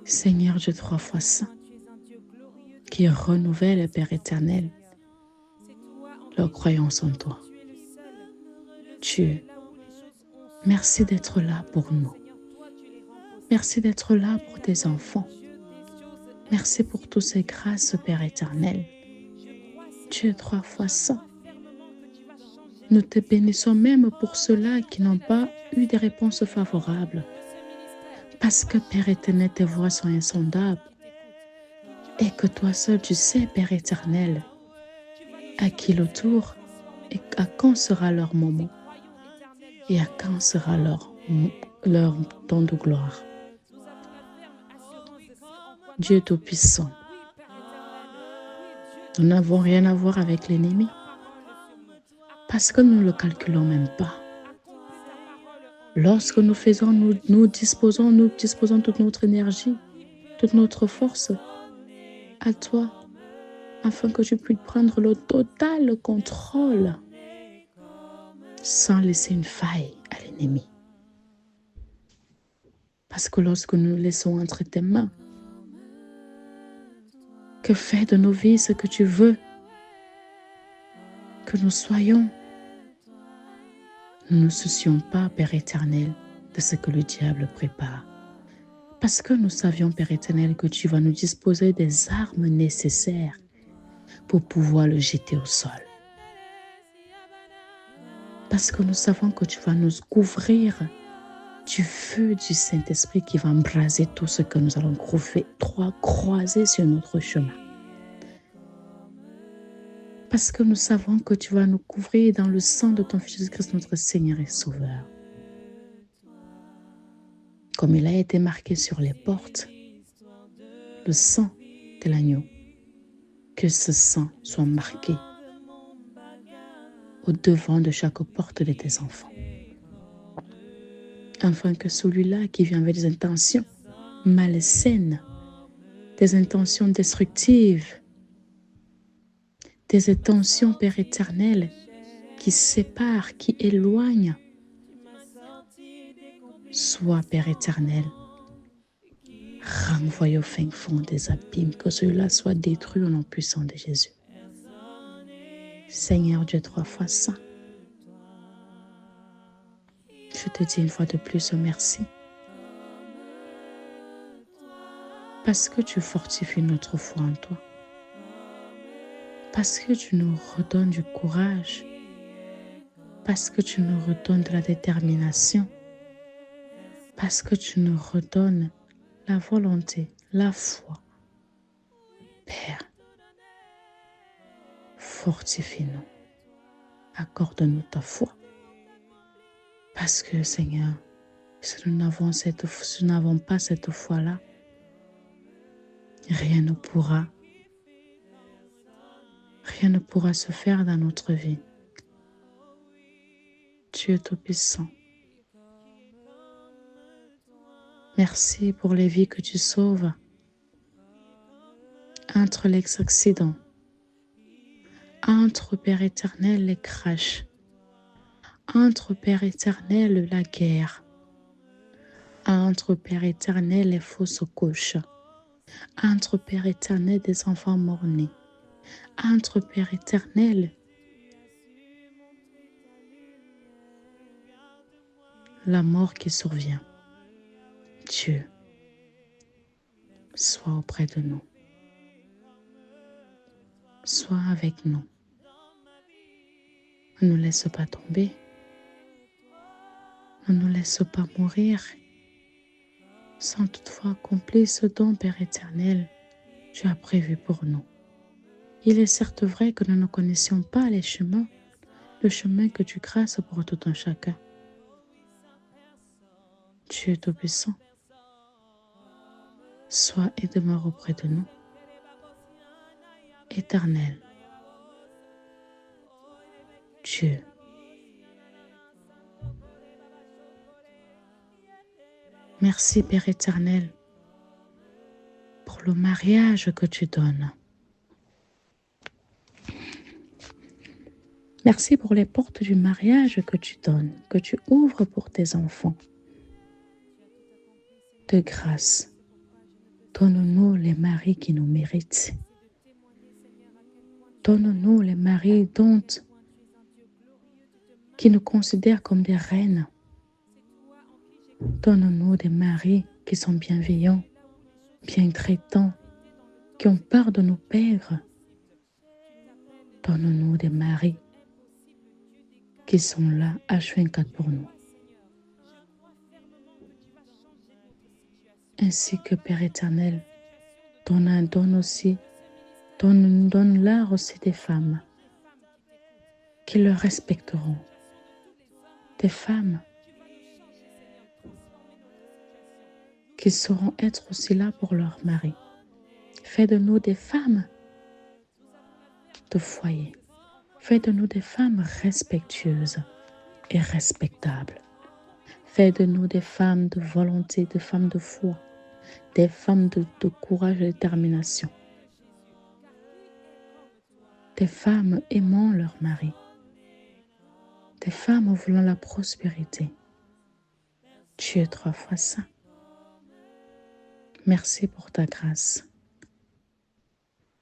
Seigneur Dieu 3 fois saint, qui renouvelle, Père éternel, leur croyance en toi. Dieu, merci d'être là pour nous. Merci d'être là pour tes enfants. Merci pour toutes ces grâces, Père éternel. Dieu 3 fois saint. Nous te bénissons même pour ceux-là qui n'ont pas eu des réponses favorables. Parce que, Père éternel, tes voies sont insondables. Et que toi seul, tu sais, Père éternel, à qui le tour et à quand sera leur moment. Et à quand sera leur temps de gloire. Dieu Tout-Puissant, nous n'avons rien à voir avec l'ennemi. Parce que nous ne le calculons même pas. Lorsque nous faisons, nous disposons toute notre énergie, toute notre force à toi, afin que tu puisses prendre le total contrôle sans laisser une faille à l'ennemi. Parce que lorsque nous laissons entre tes mains, que fais de nos vies ce que tu veux, que nous soyons. Nous ne nous soucions pas, Père éternel, de ce que le diable prépare. Parce que nous savions, Père éternel, que tu vas nous disposer des armes nécessaires pour pouvoir le jeter au sol. Parce que nous savons que tu vas nous couvrir du feu du Saint-Esprit qui va embraser tout ce que nous allons croiser sur notre chemin. Parce que nous savons que tu vas nous couvrir dans le sang de ton Fils Jésus-Christ, notre Seigneur et Sauveur. Comme il a été marqué sur les portes, le sang de l'agneau, que ce sang soit marqué au devant de chaque porte de tes enfants. Afin que celui-là qui vient avec des intentions malsaines, des intentions destructives, des intentions, Père éternel, qui séparent, qui éloignent, soit, Père éternel, renvoyé au fin fond des abîmes, que celui-là soit détruit au nom puissant de Jésus. Seigneur Dieu 3 fois saint, je te dis une fois de plus merci. Parce que tu fortifies notre foi en toi. Parce que tu nous redonnes du courage. Parce que tu nous redonnes de la détermination. Parce que tu nous redonnes la volonté, la foi. Père, fortifie-nous. Accorde-nous ta foi. Parce que, Seigneur, si nous n'avons pas cette foi-là, rien ne pourra se faire dans notre vie. Dieu Tout-Puissant, merci pour les vies que tu sauves entre les accidents, entre, Père éternel, les crashs, entre, Père éternel, la guerre, entre, Père éternel, les fausses couches, entre, Père éternel, des enfants morts-nés, entre, Père éternel, la mort qui survient. Dieu, sois auprès de nous. Sois avec nous. Ne nous laisse pas tomber. Ne nous laisse pas mourir sans toutefois accomplir ce don, Père éternel, tu as prévu pour nous. Il est certes vrai que nous ne connaissions pas les chemins, le chemin que tu traces pour tout un chacun. Dieu Tout-Puissant, sois et demeure auprès de nous. Éternel Dieu, merci Père éternel pour le mariage que tu donnes. Merci pour les portes du mariage que tu donnes, que tu ouvres pour tes enfants. De grâce, donne-nous les maris qui nous méritent. Donne-nous les maris qui nous considèrent comme des reines. Donne-nous des maris qui sont bienveillants, bien traitants, qui ont peur de nous perdre. Donne-nous des maris qui sont là H24 pour nous. Ainsi que Père éternel, donne-leur aussi des femmes qui le respecteront. Des femmes qui sauront être aussi là pour leur mari. Fais de nous des femmes de foyer. Fais de nous des femmes respectueuses et respectables. Fais de nous des femmes de volonté, des femmes de foi, des femmes de courage et de détermination. Des femmes aimant leur mari. Des femmes voulant la prospérité. Tu es 3 fois saint. Merci pour ta grâce.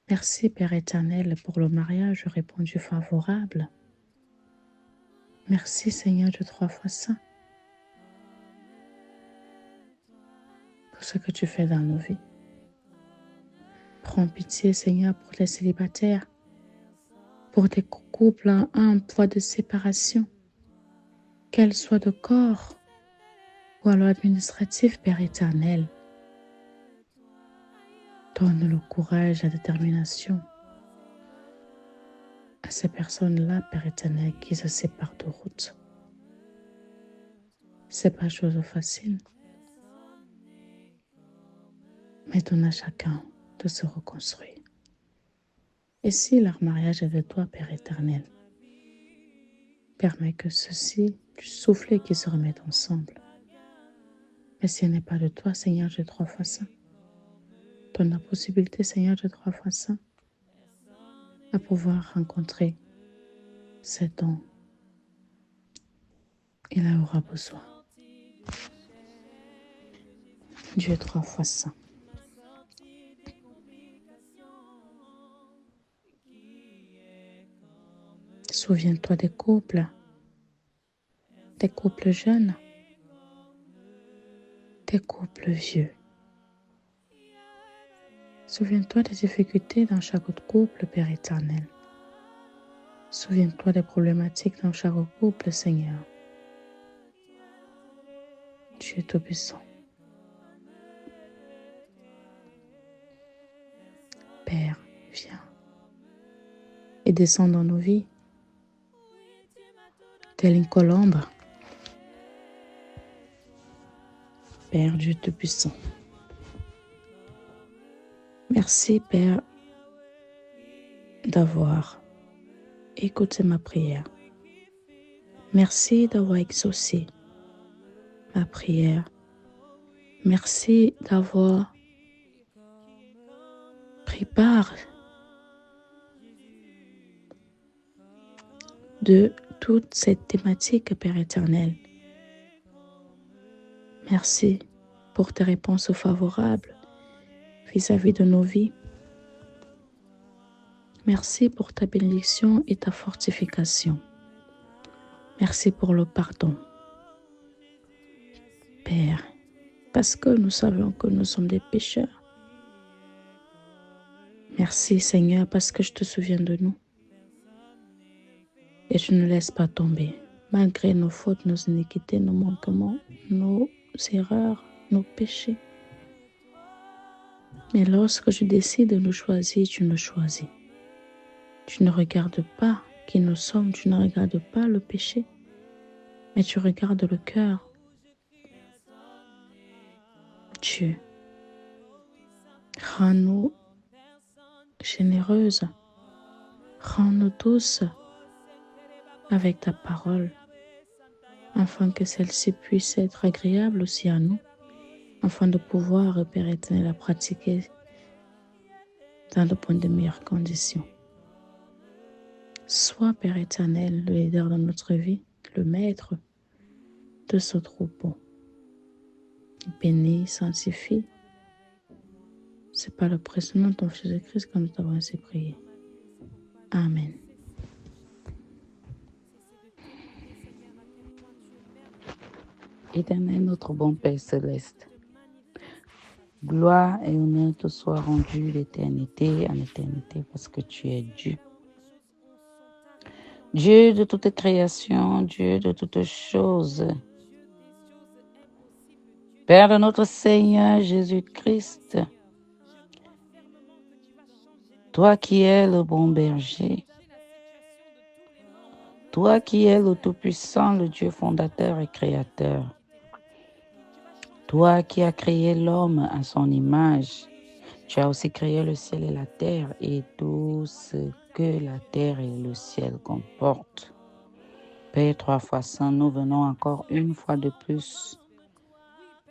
Merci Père éternel pour le mariage répondu favorable. Merci Seigneur Dieu 3 fois saint pour ce que tu fais dans nos vies. Prends pitié Seigneur pour les célibataires, pour des couples à un poids de séparation, qu'elles soient de corps ou alors administratif, Père éternel. Donne le courage, la détermination à ces personnes-là, Père éternel, qui se séparent de route. C'est pas chose facile, mais donne à chacun de se reconstruire. Et si leur mariage est de toi, Père éternel, permets que ceux-ci, du soufflet qui se remettent ensemble. Mais si elle n'est pas de toi, Seigneur, Dieu 3 fois saint, donne la possibilité, Seigneur, Dieu 3 fois saint, à pouvoir rencontrer cet homme. Il en aura besoin. Dieu 3 fois saint. Souviens-toi des couples jeunes, des couples vieux. Souviens-toi des difficultés dans chaque couple, Père éternel. Souviens-toi des problématiques dans chaque couple, Seigneur. Dieu Tout-Puissant. Père, viens et descends dans nos vies, telle une colombe. Père Dieu Tout-Puissant. Merci, Père, d'avoir écouté ma prière. Merci d'avoir exaucé ma prière. Merci d'avoir pris part de toute cette thématique, Père éternel. Merci pour tes réponses favorables vis-à-vis de nos vies. Merci pour ta bénédiction et ta fortification. Merci pour le pardon. Père, parce que nous savons que nous sommes des pécheurs. Merci Seigneur, parce que je te souviens de nous. Et je ne laisse pas tomber, malgré nos fautes, nos iniquités, nos manquements, nos erreurs, nos péchés. Mais lorsque je décide de nous choisir, tu nous choisis. Tu ne regardes pas qui nous sommes, tu ne regardes pas le péché, mais tu regardes le cœur. Dieu, Rends-nous généreuses. Rends-nous douces avec ta parole, afin que celle-ci puisse être agréable aussi à nous, afin de pouvoir, Père éternel, la pratiquer dans de meilleures conditions. Sois, Père éternel, le leader de notre vie, le maître de ce troupeau. Bénis, sanctifie. C'est par le précieux nom de ton Fils Jésus-Christ que nous t'avons ainsi prié. Amen. Éternel, notre bon Père céleste, gloire et honneur te soient rendus d'éternité en éternité parce que tu es Dieu. Dieu de toute création, Dieu de toutes choses. Père de notre Seigneur Jésus-Christ, toi qui es le bon berger, toi qui es le Tout-Puissant, le Dieu fondateur et créateur, toi qui as créé l'homme à son image, tu as aussi créé le ciel et la terre et tout ce que la terre et le ciel comportent. Père trois fois saint, nous venons encore une fois de plus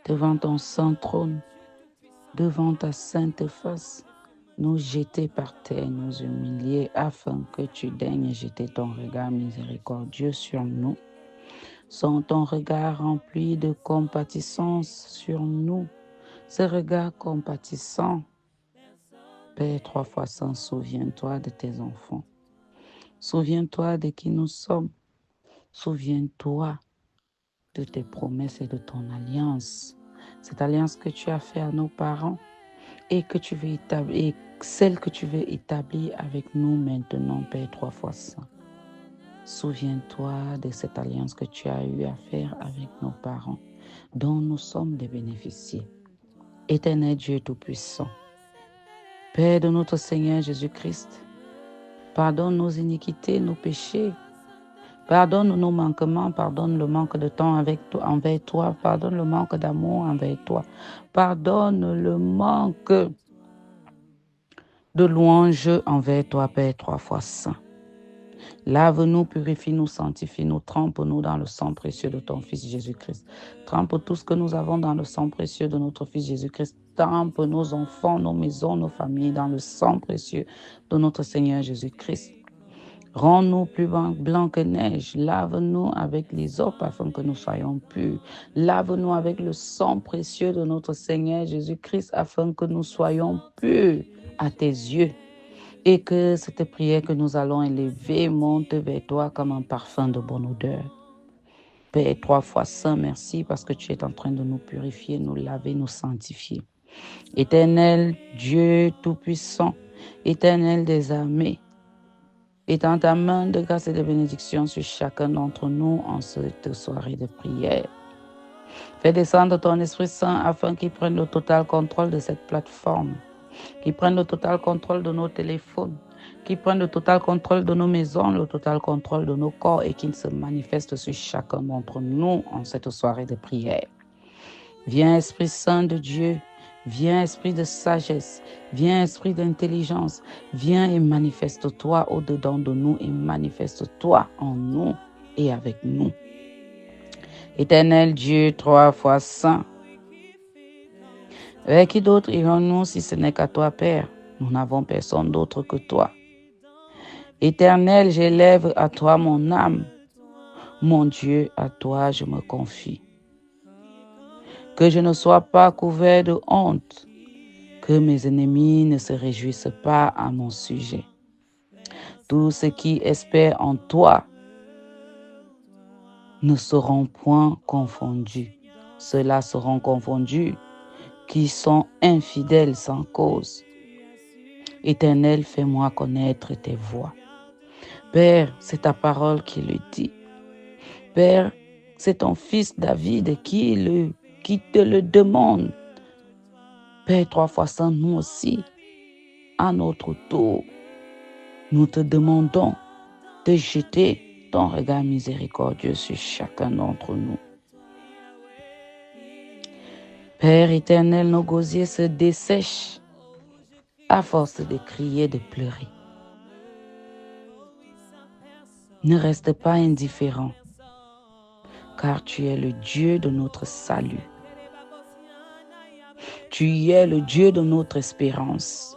devant ton saint trône, devant ta sainte face, nous jeter par terre, nous humilier afin que tu daignes jeter ton regard miséricordieux sur nous. Sans ton regard rempli de compatissance sur nous, ce regard compatissant, Père trois fois saint, souviens-toi de tes enfants. Souviens-toi de qui nous sommes. Souviens-toi de tes promesses et de ton alliance. Cette alliance que tu as faite à nos parents et que tu veux établir, et celle que tu veux établir avec nous maintenant, Père trois fois saint. Souviens-toi de cette alliance que tu as eu à faire avec nos parents, dont nous sommes des bénéficiaires. Éternel Dieu Tout-Puissant, Père de notre Seigneur Jésus-Christ, pardonne nos iniquités, nos péchés, pardonne nos manquements, pardonne le manque de temps envers toi, pardonne le manque d'amour envers toi, pardonne le manque de louange envers toi, Père trois fois saint. Lave-nous, purifie-nous, sanctifie-nous, trempe-nous dans le sang précieux de ton Fils Jésus-Christ. Trempe tout ce que nous avons dans le sang précieux de notre Fils Jésus-Christ. Trempe nos enfants, nos maisons, nos familles dans le sang précieux de notre Seigneur Jésus-Christ. Rends-nous plus blancs que neige. Lave-nous avec l'hysope afin que nous soyons purs. Lave-nous avec le sang précieux de notre Seigneur Jésus-Christ afin que nous soyons purs à tes yeux. Et que cette prière que nous allons élever monte vers toi comme un parfum de bonne odeur. Père trois fois saint, merci parce que tu es en train de nous purifier, nous laver, nous sanctifier. Éternel Dieu Tout-Puissant, Éternel des armées, étends ta main de grâce et de bénédiction sur chacun d'entre nous en cette soirée de prière. Fais descendre ton Esprit Saint afin qu'il prenne le total contrôle de cette plateforme, qu'il prenne le total contrôle de nos téléphones, qu'il prenne le total contrôle de nos maisons, le total contrôle de nos corps et qu'il se manifeste sur chacun d'entre nous en cette soirée de prière. Viens Esprit Saint de Dieu, viens Esprit de sagesse, viens Esprit d'intelligence, viens et manifeste-toi au-dedans de nous et manifeste-toi en nous et avec nous. Éternel Dieu, trois fois saint, vers qui d'autre irons-nous si ce n'est qu'à toi, Père? Nous n'avons personne d'autre que toi. Éternel, j'élève à toi mon âme. Mon Dieu, à toi je me confie. Que je ne sois pas couvert de honte, que mes ennemis ne se réjouissent pas à mon sujet. Tous ceux qui espèrent en toi ne seront point confondus. Ceux-là seront confondus qui sont infidèles sans cause. Éternel, fais-moi connaître tes voies. Père, c'est ta parole qui le dit. Père, c'est ton fils David qui te le demande. Père, trois fois saint, nous aussi, à notre tour, nous te demandons de jeter ton regard miséricordieux sur chacun d'entre nous. Père éternel, nos gosiers se dessèchent à force de crier, de pleurer. Ne reste pas indifférent, car tu es le Dieu de notre salut. Tu es le Dieu de notre espérance.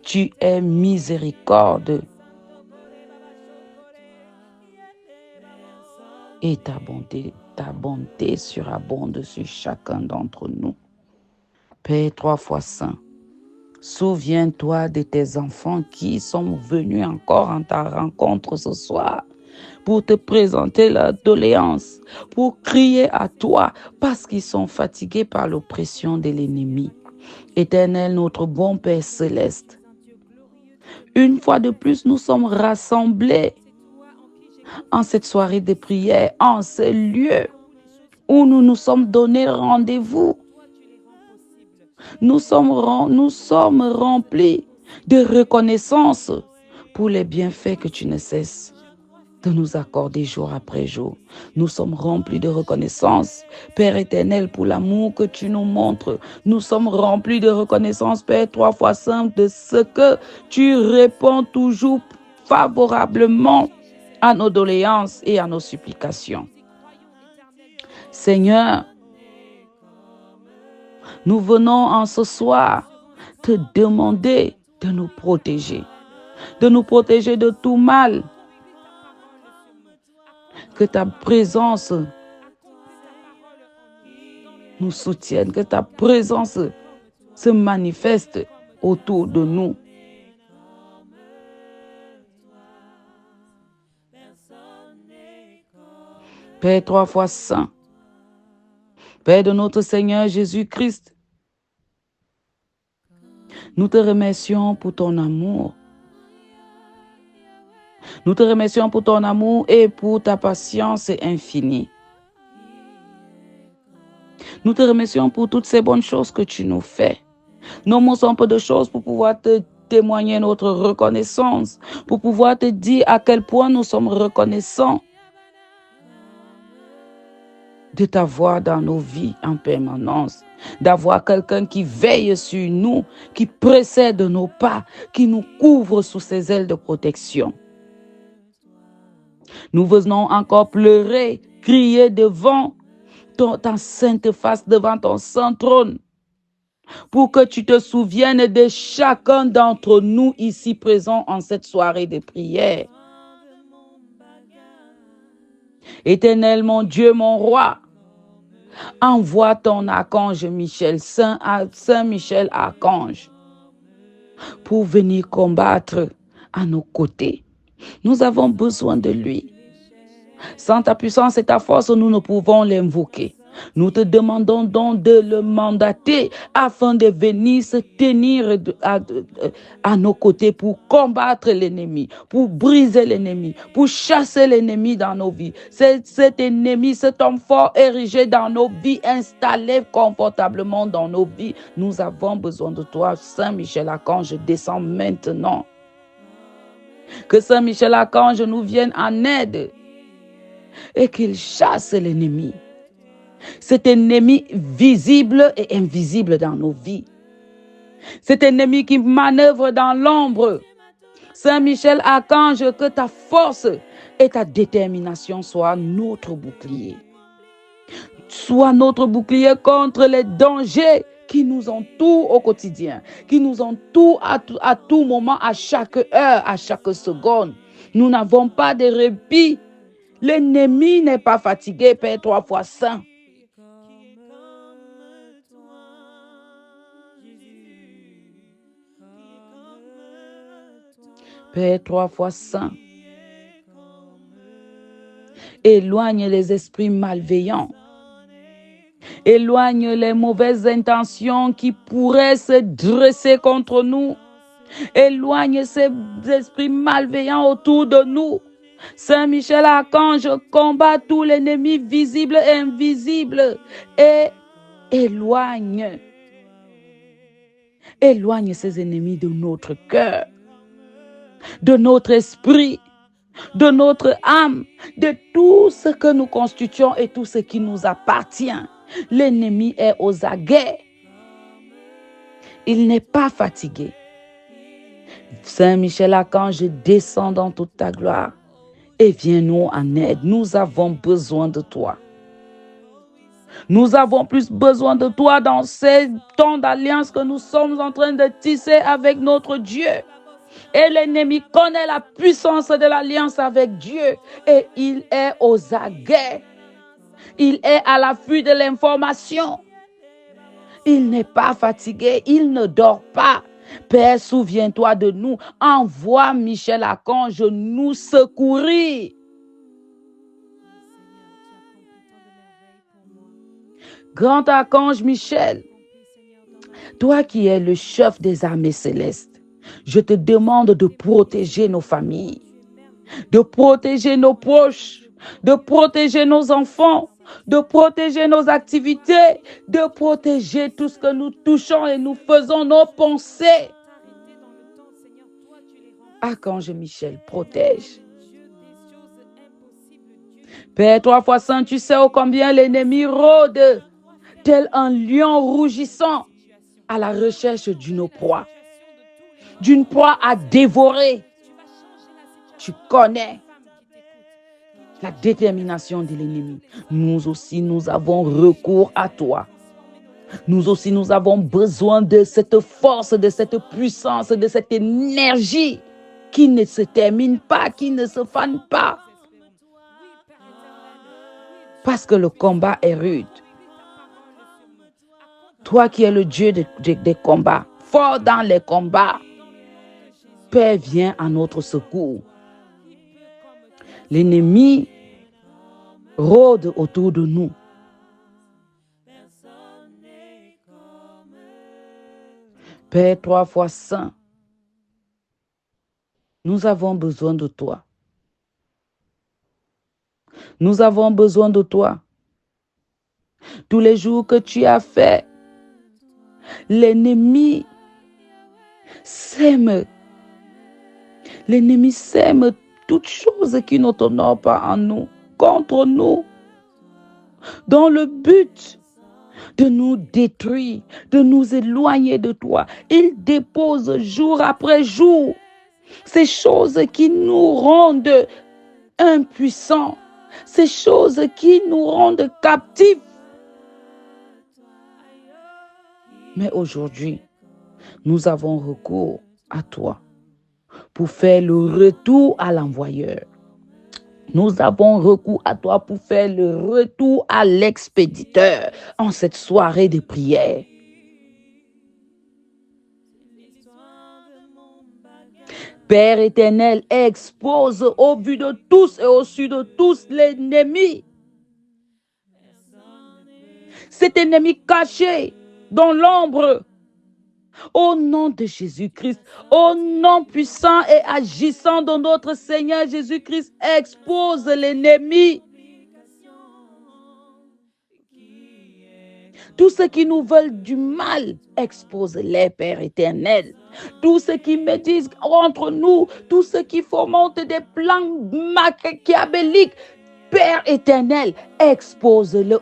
Tu es miséricorde. Et ta bonté surabonde sur chacun d'entre nous. Père 3 fois saint, souviens-toi de tes enfants qui sont venus encore en ta rencontre ce soir pour te présenter leur doléance, pour crier à toi parce qu'ils sont fatigués par l'oppression de l'ennemi. Éternel, notre bon Père céleste, une fois de plus, nous sommes rassemblés en cette soirée de prière, en ce lieu où nous nous sommes donné rendez-vous. Nous sommes remplis de reconnaissance pour les bienfaits que tu ne cesses de nous accorder jour après jour. Nous sommes remplis de reconnaissance, Père éternel, pour l'amour que tu nous montres. Nous sommes remplis de reconnaissance, Père 3 fois saint, de ce que tu réponds toujours favorablement à nos doléances et à nos supplications. Seigneur, nous venons en ce soir te demander de nous protéger de tout mal. Que ta présence nous soutienne, que ta présence se manifeste autour de nous. Père 3 fois saint, Père de notre Seigneur Jésus-Christ, nous te remercions pour ton amour. Nous te remercions pour ton amour et pour ta patience infinie. Nous te remercions pour toutes ces bonnes choses que tu nous fais. Nommons un peu de choses pour pouvoir te témoigner notre reconnaissance, pour pouvoir te dire à quel point nous sommes reconnaissants de t'avoir dans nos vies en permanence, d'avoir quelqu'un qui veille sur nous, qui précède nos pas, qui nous couvre sous ses ailes de protection. Nous venons encore pleurer, crier devant ta sainte face, devant ton saint trône, pour que tu te souviennes de chacun d'entre nous ici présents en cette soirée de prière. Éternel, mon Dieu, mon roi, envoie ton archange Michel, Saint Michel archange, pour venir combattre à nos côtés. Nous avons besoin de lui. Sans ta puissance et ta force, nous ne pouvons l'invoquer. Nous te demandons donc de le mandater afin de venir se tenir à nos côtés pour combattre l'ennemi, pour briser l'ennemi, pour chasser l'ennemi dans nos vies. Cet ennemi, cet homme fort érigé dans nos vies, installé confortablement dans nos vies. Nous avons besoin de toi, Saint Michel Archange, descends maintenant. Que Saint Michel Archange nous vienne en aide et qu'il chasse l'ennemi. Cet ennemi visible et invisible dans nos vies. Cet ennemi qui manœuvre dans l'ombre. Saint Michel Archange, que ta force et ta détermination soient notre bouclier. Sois notre bouclier contre les dangers qui nous entourent au quotidien, qui nous entourent à tout moment, à chaque heure, à chaque seconde. Nous n'avons pas de répit. L'ennemi n'est pas fatigué, Père 3 fois saint. Père 3 fois saint, éloigne les esprits malveillants, éloigne les mauvaises intentions qui pourraient se dresser contre nous, éloigne ces esprits malveillants autour de nous. Saint Michel Archange, combat tout l'ennemi visible et invisible et éloigne ces ennemis de notre cœur, de notre esprit, de notre âme, de tout ce que nous constituons et tout ce qui nous appartient. L'ennemi est aux aguets. Il n'est pas fatigué. Saint Michel-Archange, descends dans toute ta gloire et viens-nous en aide. Nous avons besoin de toi. Nous avons plus besoin de toi dans ces temps d'alliance que nous sommes en train de tisser avec notre Dieu. Et l'ennemi connaît la puissance de l'alliance avec Dieu et il est aux aguets. Il est à l'affût de l'information. Il n'est pas fatigué, il ne dort pas. Père, souviens-toi de nous. Envoie Michel-Archange nous secourir. Grand archange Michel, toi qui es le chef des armées célestes, je te demande de protéger nos familles, de protéger nos proches, de protéger nos enfants, de protéger nos activités, de protéger tout ce que nous touchons et nous faisons, nos pensées. Archange Michel, protège. Père, 3 fois saint, tu sais ô combien l'ennemi rôde, tel un lion rougissant, à la recherche d'une proie à dévorer. Tu connais la détermination de l'ennemi. Nous aussi, nous avons recours à toi. Nous aussi, nous avons besoin de cette force, de cette puissance, de cette énergie qui ne se termine pas, qui ne se fane pas. Parce que le combat est rude. Toi qui es le Dieu des combats, fort dans les combats, Père, viens à notre secours. L'ennemi rôde autour de nous. Père 3 fois saint, nous avons besoin de toi. Nous avons besoin de toi. Tous les jours que tu as fait, l'ennemi sème. L'ennemi sème toutes choses qui ne t'honorent pas en nous, contre nous, dans le but de nous détruire, de nous éloigner de toi. Il dépose jour après jour ces choses qui nous rendent impuissants, ces choses qui nous rendent captifs. Mais aujourd'hui, nous avons recours à toi pour faire le retour à l'envoyeur. Nous avons recours à toi pour faire le retour à l'expéditeur en cette soirée de prière. Père éternel, expose au vu de tous et au su de tous l'ennemi. Cet ennemi caché dans l'ombre. Au nom de Jésus-Christ, au nom puissant et agissant de notre Seigneur Jésus-Christ, expose l'ennemi. Tous ceux qui nous veulent du mal, expose-les, Père éternel. Tous ceux qui me disent entre nous, tous ceux qui fomentent des plans machiavéliques, Père éternel, expose-les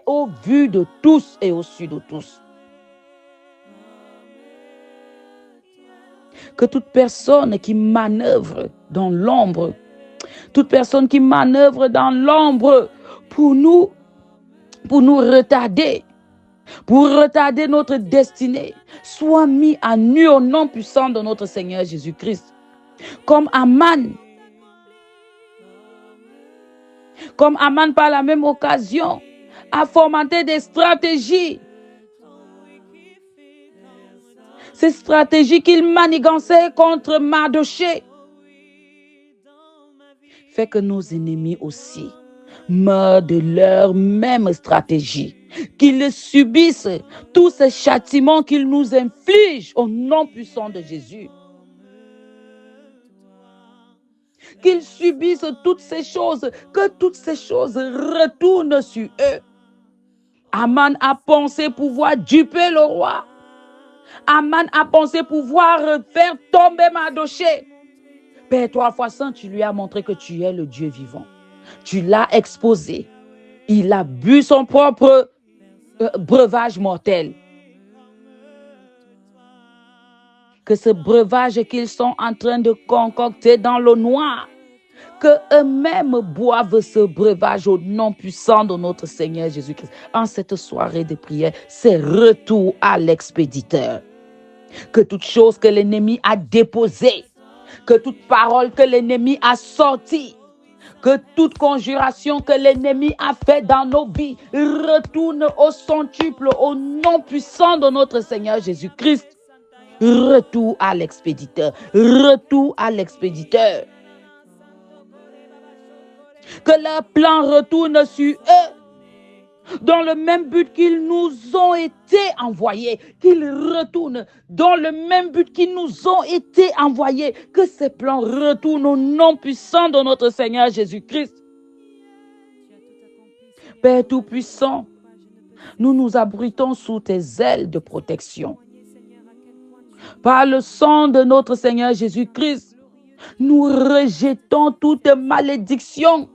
au vu de tous et au su de tous. Que toute personne qui manœuvre dans l'ombre, toute personne qui manœuvre dans l'ombre pour nous retarder, pour retarder notre destinée, soit mis à nu au nom puissant de notre Seigneur Jésus-Christ. Comme Aman par la même occasion a fomenté des stratégies. Ces stratégies qu'il manigançait contre Mardoché fait que nos ennemis aussi meurent de leur même stratégie, qu'ils subissent tous ces châtiments qu'ils nous infligent au nom puissant de Jésus. Qu'ils subissent toutes ces choses, que toutes ces choses retournent sur eux. Aman a pensé pouvoir duper le roi. Aman a pensé pouvoir faire tomber Mardoché. Père 3 fois saint, tu lui as montré que tu es le Dieu vivant. Tu l'as exposé. Il a bu son propre breuvage mortel. que ce breuvage qu'ils sont en train de concocter dans l'eau noire, que eux-mêmes boivent ce breuvage au nom puissant de notre Seigneur Jésus-Christ. En cette soirée de prière, c'est retour à l'expéditeur. Que toute chose que l'ennemi a déposée, que toute parole que l'ennemi a sortie, que toute conjuration que l'ennemi a fait dans nos vies retourne au centuple au nom puissant de notre Seigneur Jésus-Christ. Retour à l'expéditeur. Retour à l'expéditeur. Que leur plan retourne sur eux dans le même but qu'ils nous ont été envoyés. Qu'ils retournent dans le même but qu'ils nous ont été envoyés. Que ces plans retournent au nom puissant de notre Seigneur Jésus-Christ. Père Tout-Puissant, nous nous abritons sous tes ailes de protection. Par le sang de notre Seigneur Jésus-Christ, nous rejetons toute malédiction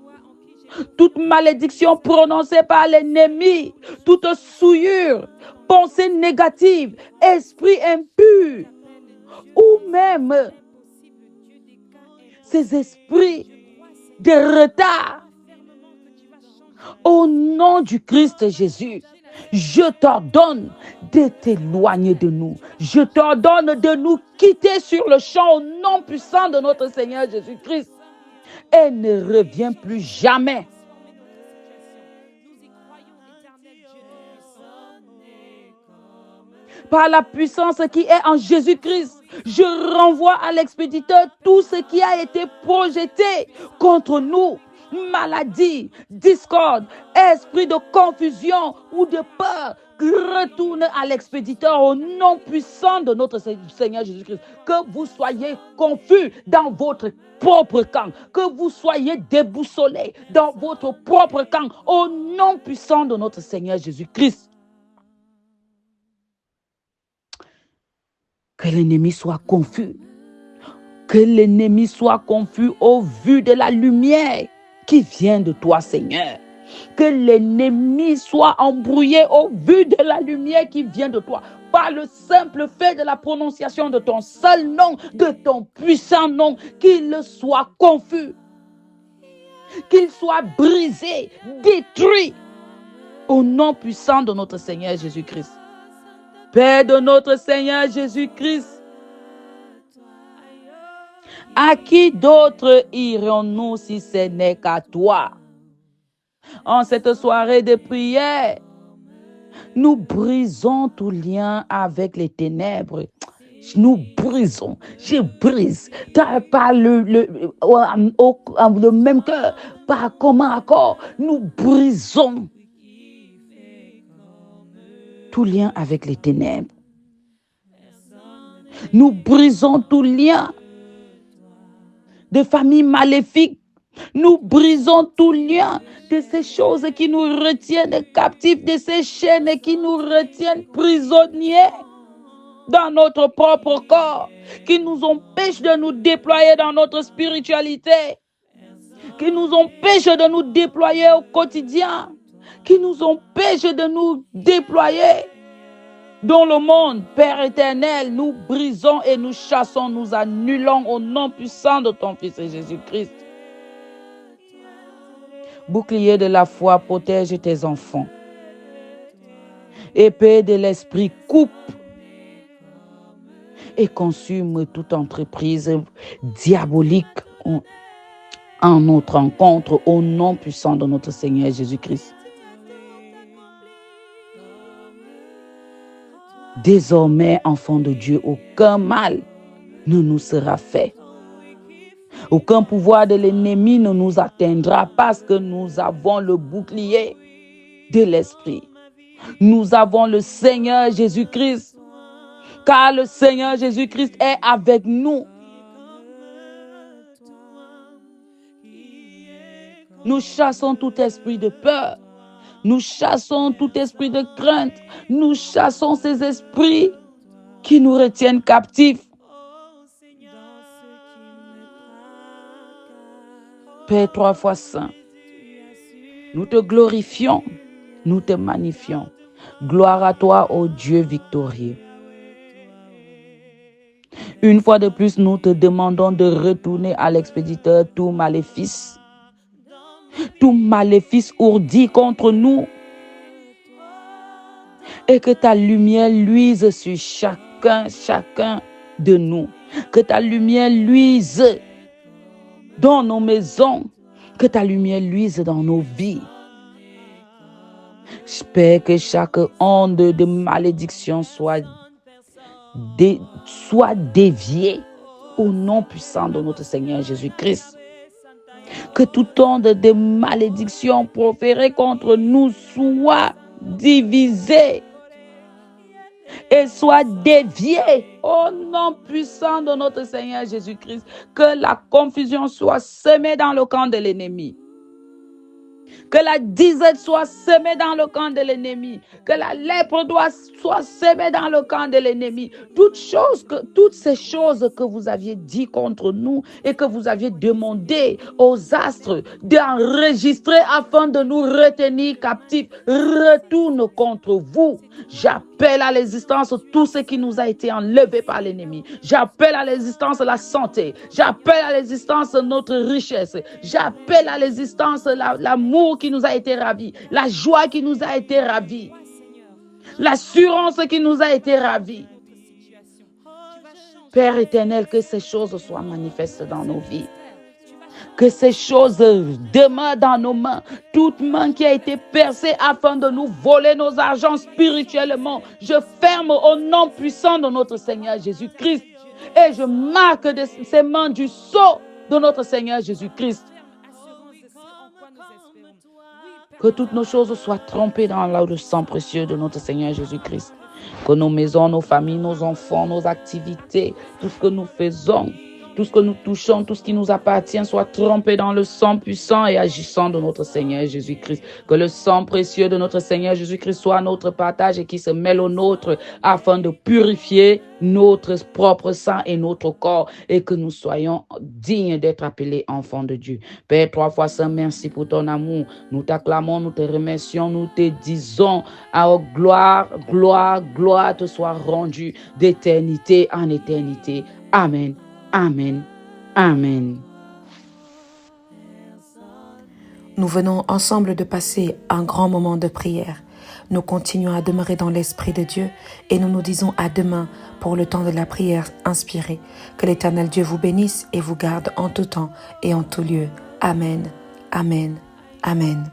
prononcée par l'ennemi, toute souillure, pensée négative, esprit impur, ou même ces esprits de retard. Au nom du Christ Jésus, je t'ordonne de t'éloigner de nous. Je t'ordonne de nous quitter sur le champ au nom puissant de notre Seigneur Jésus-Christ. Et ne reviens plus jamais. Par la puissance qui est en Jésus-Christ, je renvoie à l'expéditeur tout ce qui a été projeté contre nous. Maladie, discorde, esprit de confusion ou de peur, retourne à l'expéditeur au nom puissant de notre Seigneur Jésus-Christ. Que vous soyez confus dans votre propre camp, que vous soyez déboussolés dans votre propre camp au nom puissant de notre Seigneur Jésus-Christ. Que l'ennemi soit confus. Que l'ennemi soit confus au vu de la lumière qui vient de toi, Seigneur. Que l'ennemi soit embrouillé au vu de la lumière qui vient de toi. Par le simple fait de la prononciation de ton seul nom, de ton puissant nom, qu'il soit confus. Qu'il soit brisé, détruit. Au nom puissant de notre Seigneur Jésus-Christ. Père de notre Seigneur Jésus-Christ, à qui d'autre irons-nous si ce n'est qu'à toi? En cette soirée de prière, nous brisons tout lien avec les ténèbres. Nous brisons, je brise, par le même cœur, par commun accord, nous brisons tout lien avec les ténèbres. Nous brisons tout lien de familles maléfiques. Nous brisons tout lien de ces choses qui nous retiennent captifs, de ces chaînes qui nous retiennent prisonniers dans notre propre corps, qui nous empêchent de nous déployer dans notre spiritualité, qui nous empêchent de nous déployer au quotidien, qui nous empêchent de nous déployer dans le monde. Père éternel, nous brisons et nous chassons, nous annulons au nom puissant de ton Fils Jésus-Christ. Bouclier de la foi, protège tes enfants. Épée de l'esprit, coupe et consume toute entreprise diabolique en notre rencontre au nom puissant de notre Seigneur Jésus-Christ. Désormais, enfants de Dieu, aucun mal ne nous sera fait. Aucun pouvoir de l'ennemi ne nous atteindra parce que nous avons le bouclier de l'esprit. Nous avons le Seigneur Jésus-Christ, car le Seigneur Jésus-Christ est avec nous. Nous chassons tout esprit de peur. Nous chassons tout esprit de crainte. Nous chassons ces esprits qui nous retiennent captifs. Père 3 fois saint, nous te glorifions, nous te magnifions. Gloire à toi, ô Dieu victorieux. Une fois de plus, nous te demandons de retourner à l'expéditeur tout maléfice ourdi contre nous, et que ta lumière luise sur chacun de nous. Que ta lumière luise dans nos maisons. Que ta lumière luise dans nos vies. J'espère que chaque onde de malédiction soit déviée au nom puissant de notre Seigneur Jésus-Christ. Que toute onde de malédiction proférée contre nous soit divisée et soit déviée au nom puissant de notre Seigneur Jésus-Christ. Que la confusion soit semée dans le camp de l'ennemi. Que la disette soit semée dans le camp de l'ennemi. Que la lèpre soit semée dans le camp de l'ennemi. Toutes ces choses que vous aviez dit contre nous et que vous aviez demandé aux astres d'enregistrer afin de nous retenir captifs, retournent contre vous. J'appelle à l'existence tout ce qui nous a été enlevé par l'ennemi. J'appelle à l'existence la santé. J'appelle à l'existence notre richesse. J'appelle à l'existence l'amour qui nous a été ravi, la joie qui nous a été ravie, l'assurance qui nous a été ravie. Père éternel, que ces choses soient manifestes dans nos vies. Que ces choses demeurent dans nos mains. Toute main qui a été percée afin de nous voler nos argents spirituellement, je ferme au nom puissant de notre Seigneur Jésus-Christ. Et je marque de ces mains du sceau de notre Seigneur Jésus-Christ. Que toutes nos choses soient trempées dans le sang précieux de notre Seigneur Jésus-Christ. Que nos maisons, nos familles, nos enfants, nos activités, tout ce que nous faisons, tout ce que nous touchons, tout ce qui nous appartient soit trempé dans le sang puissant et agissant de notre Seigneur Jésus-Christ. Que le sang précieux de notre Seigneur Jésus-Christ soit notre partage et qui se mêle au nôtre afin de purifier notre propre sang et notre corps et que nous soyons dignes d'être appelés enfants de Dieu. Père, 3 fois saint, merci pour ton amour. Nous t'acclamons, nous te remercions, nous te disons gloire, gloire, gloire te soit rendue d'éternité en éternité. Amen. Amen. Amen. Nous venons ensemble de passer un grand moment de prière. Nous continuons à demeurer dans l'Esprit de Dieu et nous nous disons à demain pour le temps de la prière inspirée. Que l'Éternel Dieu vous bénisse et vous garde en tout temps et en tout lieu. Amen. Amen. Amen.